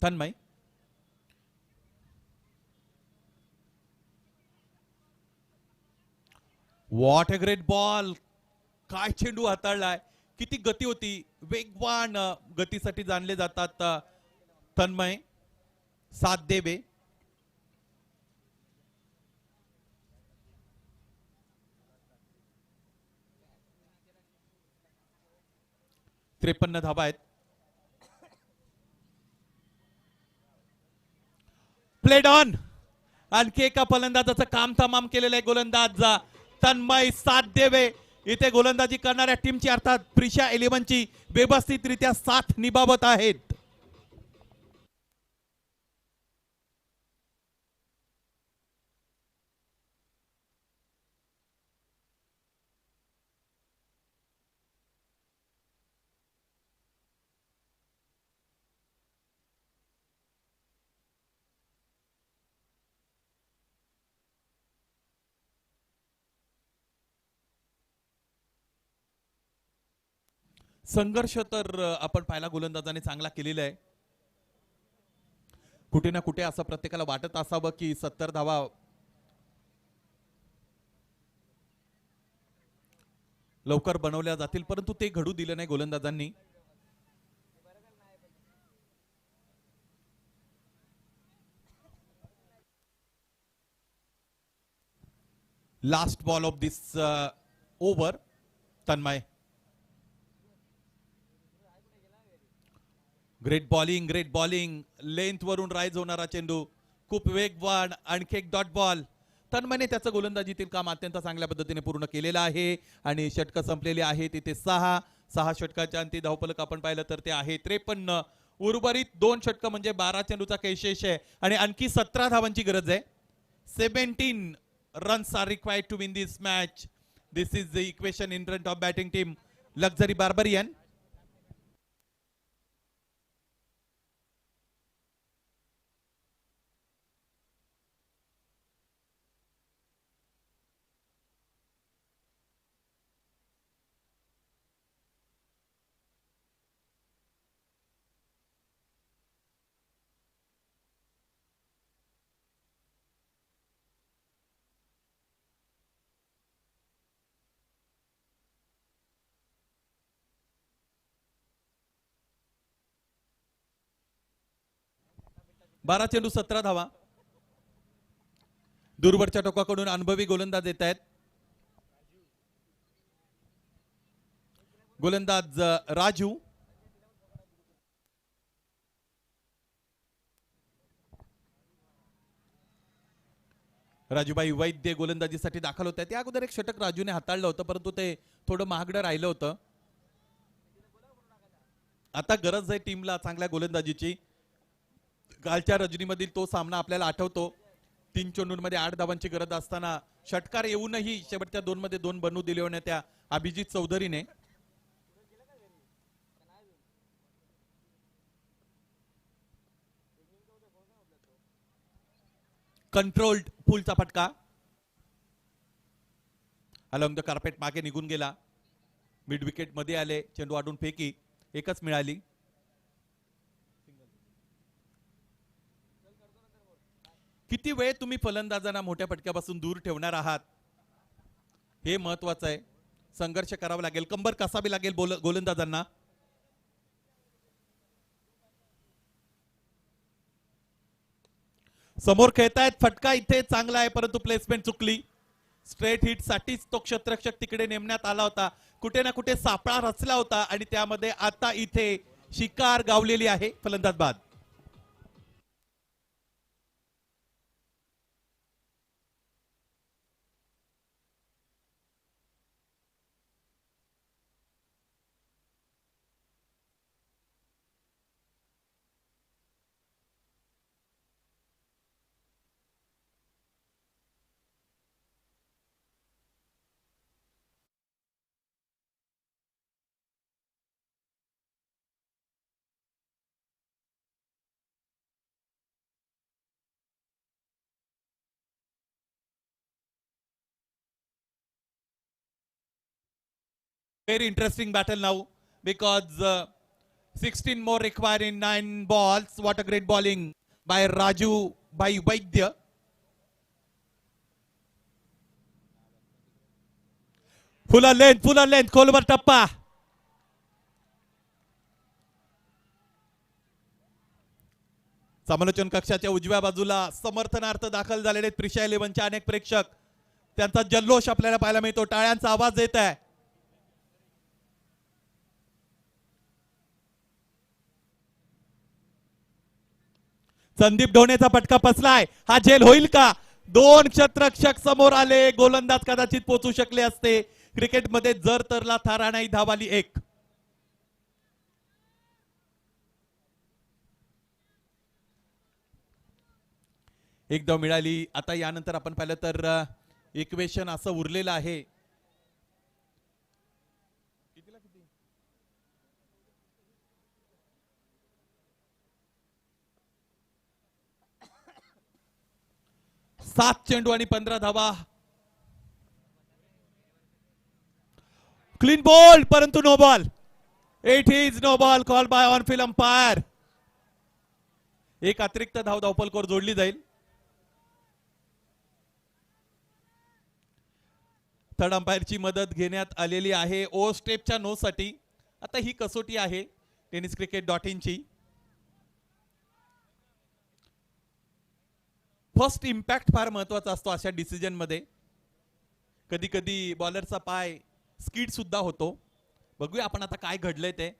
Tanmay what a great ball. काय चेंडू हाताळलाय, किती गती होती. वेगवान गतीसाठी जाणले जातात तन्मय साथ देवे. त्रेपन्न धाबा आहेत. Played on. आणखी एका फलंदाजाचं काम तमाम केलेलं आहे गोलंदाज तन्मय साथ देवे. इथे गोलंदाजी करणाऱ्या टीमची अर्थात प्रिशा 11ची व्यवस्थितरित्या साथ निभावत आहेत. संघर्ष तर आपण पाहिला गोलंदाजाने चांगला केलेला आहे. कुठे ना कुठे असं प्रत्येकाला वाटत असावं की 70 धावा लवकर बनवल्या जातील, परंतु ते घडू दिलं नाही गोलंदाजांनी. Last ball of this over. Tanmay great bowling. Length वरून राईज होणारा चेंडू, खूप वेगवान. आणखी एक डॉट बॉल. तन्मयने त्याचं गोलंदाजीतील काम अत्यंत चांगल्या पद्धतीने पूर्ण केलेलं आहे आणि षटकं संपलेली आहेत. तिथे 6 षटकाच्या अंती धावफलक आपण पाहिलं तर ते आहे 53. उर्वरित 2 षटकं म्हणजे 12 चेंडूचा कैशेष आहे आणि आणखी 17 धावांची गरज आहे. 17 runs are required to win this match. This is the equation in front of batting team Luxury Barbarian. बारा चेंडू 17 धावा. दूरवरच्या टोकाकडून अनुभवी गोलंदाज येत आहेत. गोलंदाज राजू. राजूबाई वैद्य गोलंदाजीसाठी दाखल होत आहेत. त्या अगोदर एक षटक राजूने हाताळलं होतं, परंतु ते थोडं महागडं राहिलं होतं. आता गरज आहे टीमला चांगल्या गोलंदाजीची. कालच्या रजनीमधील तो सामना आपल्याला आठवतो. 3 चेंडूंमध्ये 8 धावांची गरज असताना षटकार येऊनही शेवटच्या 2 मध्ये 2 बनवू दिले होते त्या अभिजित चौधरीने. कंट्रोल्ड फुलचा फटका. अलॉंग द कार्पेट मागे निघून गेला. मिड विकेट मध्ये आले. चेंडू आडून फेकी एकच मिळाली. किती वेळ तुम्ही फलंदाजांना मोठ्या फटक्यापासून दूर ठेवणार आहात हे महत्वाचं आहे. संघर्ष करावा लागेल, कंबर कसावी लागेल गोलंदाजांना. समोर खेळतायत. फटका इथे चांगला आहे, परंतु प्लेसमेंट चुकली. स्ट्रेट हिट साठीच तो क्षेत्ररक्षक तिकडे नेमण्यात आला होता. कुठे ना कुठे सापळा रचला होता आणि त्यामध्ये आता इथे शिकार गावलेली आहे. फलंदाज बाद. Very interesting battle now because 16 more required in 9 balls. What a great bowling by Raju by Vaidya. Fuller length, खोलवर टप्पा. समालोचन कक्षाच्या उजव्या बाजूला समर्थनार्थ दाखल झालेले प्रिशा 11चे अनेक प्रेक्षक. त्यांचा जल्लोष आपल्याला पाहायला मिळतो. टाळ्यांचा आवाज येत आहे. संदीप ढोणेचा फटका फसलाय. हा झेल होईल का? 2 क्षेत्ररक्षक समोर आले. गोलंदाज कदाचित पोहोचू शकले असते. क्रिकेटमध्ये जर तरला थारा नाही, धावाली 1. एक धाव मिळाली. आता यानंतर आपण पाहिलं तर इक्वेशन असं उरलेलं आहे. 7 चेंडू आणि 15 धावा. क्लीन बॉल परंतु no ball. It is no ball call by on field umpire. एक अतिरिक्त धाव धावपलकोर जोडली जाईल. थर्ड अंपायरची मदत घेण्यात आलेली आहे ओ स्टेपच्या नो साठी. आता ही कसोटी आहे tenniscricket.in ची. फर्स्ट इम्पॅक्ट फार महत्वाचा असतो अशा डिसिजन मध्ये. कधी कधी बॉलरचा पाय स्किड सुद्धा होतो. बघूया आपण आता काय घडलंय ते.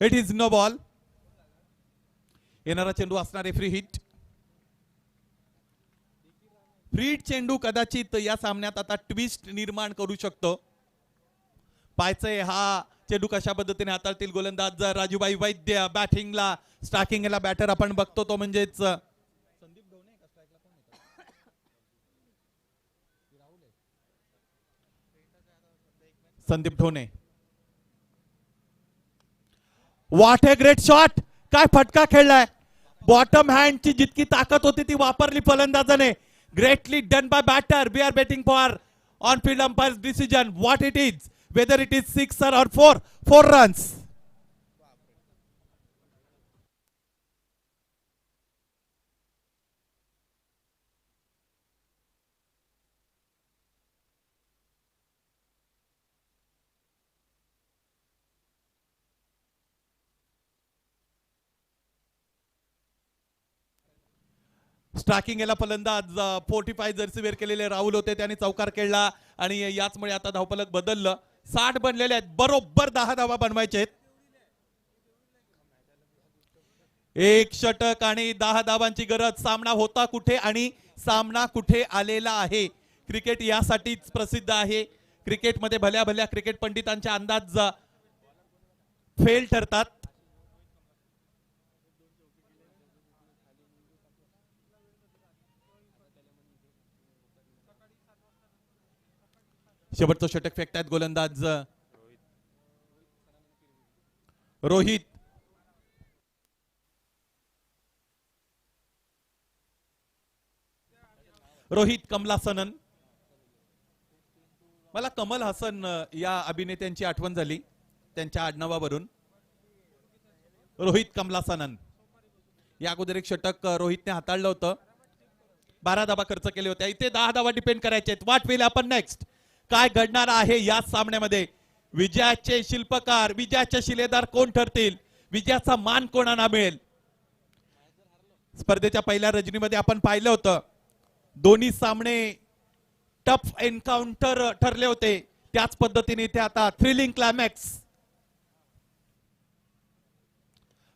It is no ball. येणारा चेंडू असणारे फ्री हिट. फ्री हिट चेंडू कदाचित या सामन्यात आता ट्विस्ट निर्माण करू शकतो. पायचे हा चेंडू कशा पद्धतीने हाताळतील गोलंदाज राजूभाई वैद्य. बॅटिंगला स्ट्रायकिंगला बॅटर आपण बघतो तो म्हणजेच Sandeep Dhone. What a great shot. काय फटका खेळलाय. बॉटम हँडची जितकी ताकद होती ती वापरली फलंदाजाने. Greatly done by batter. We are betting for on field umpire decision. What it is, whether it is 6 or 4 runs. Striking याला फलंदाज 45 जर्सी वेअर केलेले राहुल होते. त्याने चौकार खेळला आणि याचमुळे आता धावफलक बदललं. 60 बनलेले आहेत. बरोबर 10 धावा बनवायचे आहेत. 1 षटक आणि 10 धावांची गरज. सामना होता कुठे आणि सामना कुठे आलेला आहे. क्रिकेट यासाठीच प्रसिद्ध आहे. क्रिकेटमध्ये भल्या भल्या क्रिकेट पंडितांचे अंदाज फेल ठरतात. शेवटचं षटक फेकतायत गोलंदाज रोहित कमलासनन. मला कमल हसन या अभिनेत्यांची आठवण झाली त्यांच्या आडनावावरून. रोहित कमलासनन या अगोदर एक षटक रोहितने हाताळलं होतं. 12 धावा खर्च केले होते. इथे 10 धावा डिपेंड करायचे. वाट पाहिली आपण नेक्स्ट काय घडणार आहे या सामन्यामध्ये. विजयाचे शिल्पकार विजयाचे शिलेदार कोण ठरतील. विजयाचा मान कोणाला मिळेल. स्पर्धेच्या पहिल्या रजनीमध्ये आपण पाहिलं होतं दोन्ही सामने टफ एन्काउंटर ठरले होते. त्याच पद्धतीने इथे आता थ्रिलिंग क्लायमॅक्स.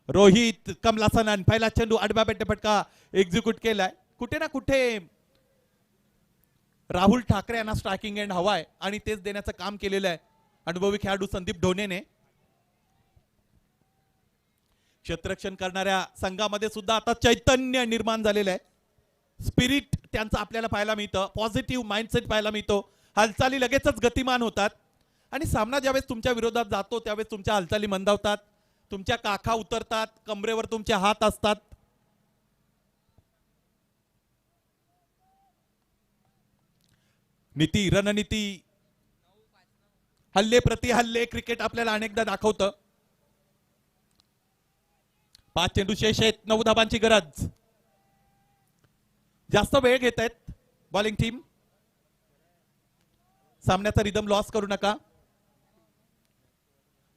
रोहित कमलासनन पहिला चेंडू आडव्या फटका एक्झिक्यूट केलाय. कुठे ना कुठे राहुल ठाकरे यांना स्ट्रायकिंग एंड हवाय आणि तेच देण्याचं काम केलेलं आहे अनुभवी खेळाडू संदीप ढोणेने. क्षेत्ररक्षण करणाऱ्या संघामध्ये सुद्धा आता चैतन्य निर्माण झालेलं आहे. स्पिरिट त्यांचं आपल्याला पाहायला मिळतं. पॉझिटिव्ह माइंडसेट पाहायला मिळतो. हालचाली लगेचच गतिमान होतात आणि सामना ज्यावेळेस तुमच्या विरोधात जातो त्यावेळेस तुमच्या हालचाली मंदावतात. तुमच्या काखा उतरतात. कमरेवर तुमचे हात असतात. नीती रणनीती हल्ले प्रति हल्ले क्रिकेट आपल्याला अनेकदा दाखवतं. 5 चेंडू शेष आहेत. 9 धाबांची गरज. जास्त वेळ घेत आहेत बॉलिंग टीम. सामन्याचा रिदम लॉस करू नका.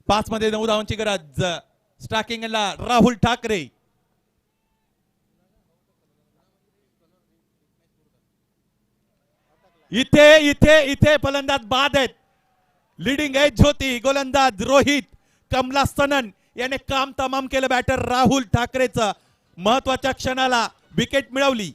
5 मध्ये 9 धावांची गरज. स्ट्रायकिंगला राहुल ठाकरे. इथे इथे इथे फलंदाज बाद आहेत. लीडिंग एज होती. गोलंदाज रोहित कमलासनन याने काम तमाम केलं. बॅटर राहुल ठाकरेचं महत्वाच्या क्षणाला विकेट मिळवली.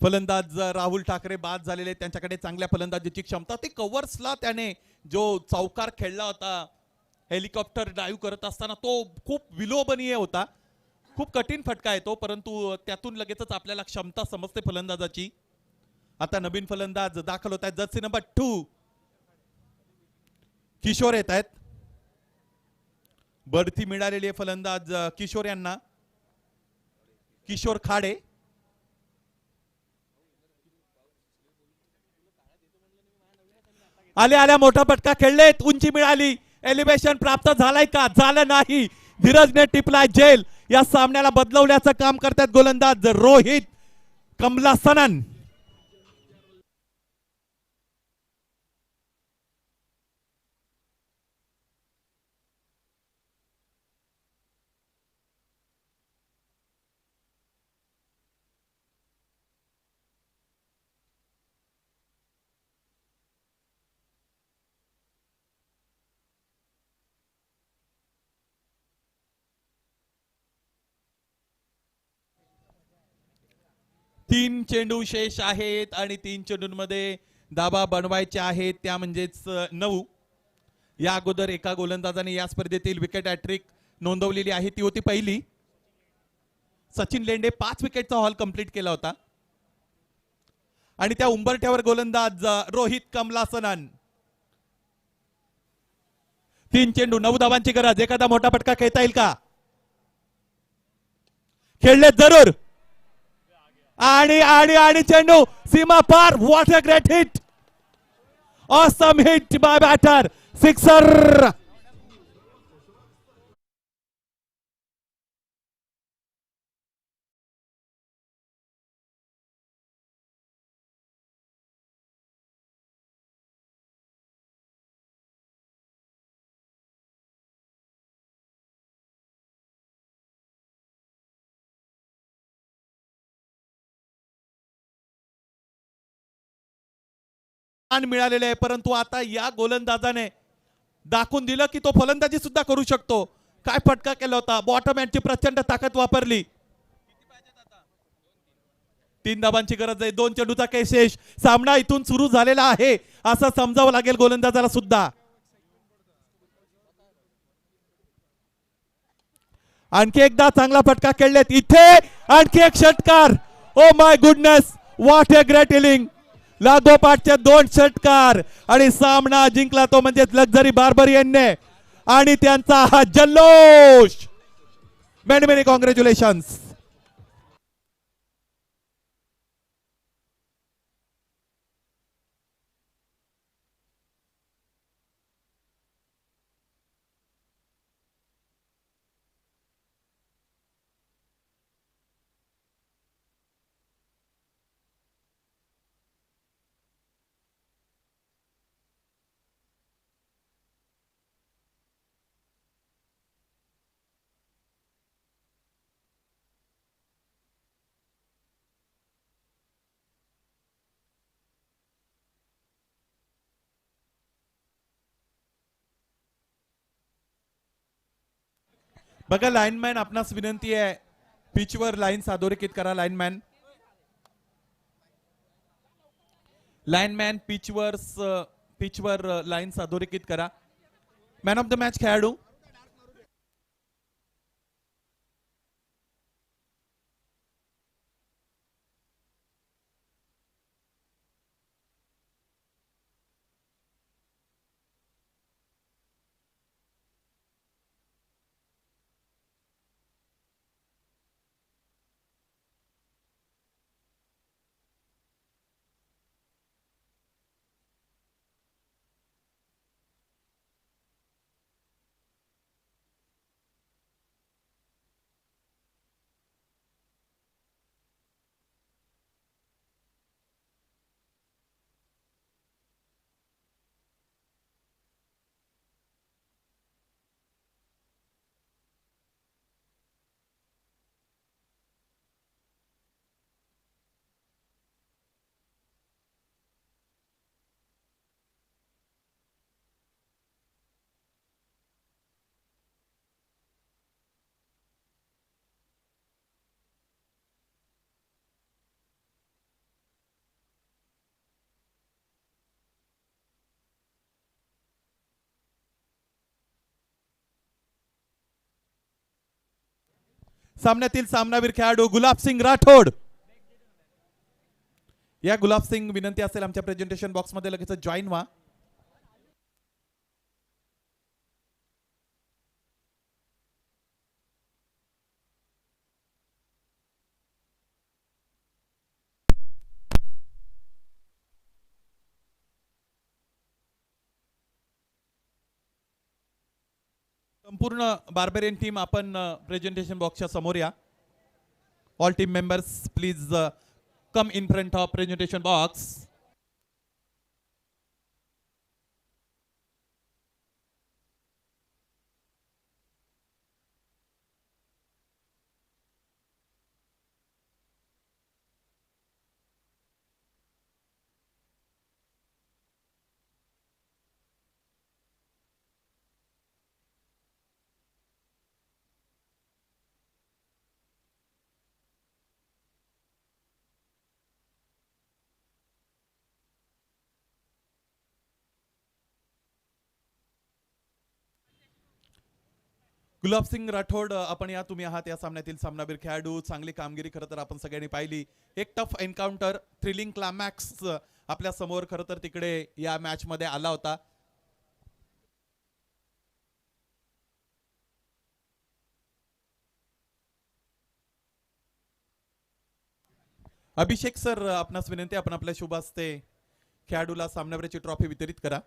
फलंदाज राहुल ठाकरे बाद झालेले. त्यांच्याकडे चांगल्या फलंदाजीची क्षमता. ते कव्हर्सला त्याने जो चौकार खेळला होता हेलिकॉप्टर ड्राईव्ह करत असताना तो खूप विलोभनीय होता. खूप कठीण फटका आहे तो परंतु त्यातून लगेचच आपल्याला क्षमता समजते फलंदाजाची. आता नवीन फलंदाज दाखल होत आहेत. जर्सी नंबर 2 किशोर येत आहेत. बढती मिळालेली आहे फलंदाज किशोर यांना. किशोर खाडे. आल्या आल्या मोठा फटका खेळलेत. उंची मिळाली. एलिव्हेशन प्राप्त झालाय का. झालं नाही. धीरजने टिपलाय जेल. या सामन्याला बदलवण्याचं काम करतात गोलंदाज रोहित कमलासनन. तीन चेंडू शेष आहेत आणि 3 चेंडूंमध्ये धाबा बनवायचे आहेत. त्या म्हणजेच 9. या अगोदर एका गोलंदाजाने या स्पर्धेतील विकेट हॅट्रिक नोंदवलेली आहे. ती होती पहिली. सचिन लेंडे 5 विकेटचा हॉल कंप्लीट केला होता आणि त्या उंबरठ्यावर गोलंदाज रोहित कमलासनन. 3 चेंडू 9 धावांची गरज. एखादा मोठा फटका खेळता येईल का. खेळले जरूर. आणि आणि आणि चेंडू सीमा पार. What a great hit. Awesome hit by batter. Sixer. मिळालेले आहे परंतु आता या गोलंदाजाने दाखवून दिलं की तो फलंदाजी सुद्धा करू शकतो. काय फटका केला होता. बॉटम हँडची प्रचंड ताकद वापरली. 3 धाबांची गरज आहे. 2 चेंडूचा केशेष. सामना इथून सुरू झालेला आहे असं समजावं लागेल गोलंदाजाला सुद्धा. आणखी एकदा चांगला फटका खेळलेत इथे. आणखी एक षटकार. Oh my goodness, what a great inning. लागोपाठचे 2 षटकार आणि सामना जिंकला तो म्हणजे लक्झरी बार्बरियनने. आणि त्यांचा हा जल्लोष. Many many congratulations. बघा लाईनमॅन, आपणास विनंती आहे, पिचवर लाईन अधोरेखित करा. लाईनमॅन लाईनमॅन पिचवर लाईन अधोरेखित करा. मॅन ऑफ द मॅच खेळाडू. सामन्यातील सामनावीर खेळाडू गुलाबसिंग राठोड. या गुलाबसिंग, विनंती असेल आमच्या प्रेझेंटेशन बॉक्स मध्ये लगेच जॉईन व्हा. संपूर्ण बार्बेरियन टीम आपण प्रेझेंटेशन बॉक्सच्या समोर या. All team members please come in front of presentation box. Gulabsingh Rathod, आपण या, तुम्ही आहात या सामन्यातील सामनावीर खेळाडू. चांगली कामगिरी खरं तर आपण सगळ्यांनी पाहिली. एक टफ एन्काउंटर, थ्रिलिंग क्लायमॅक्स आपल्या समोर खरं तर तिकडे या मॅच मध्ये आला होता. अभिषेक सर, आपणास विनंती, आपण आपल्या शुभ हस्ते खेळाडूला सामनावीरची ट्रॉफी वितरित करा.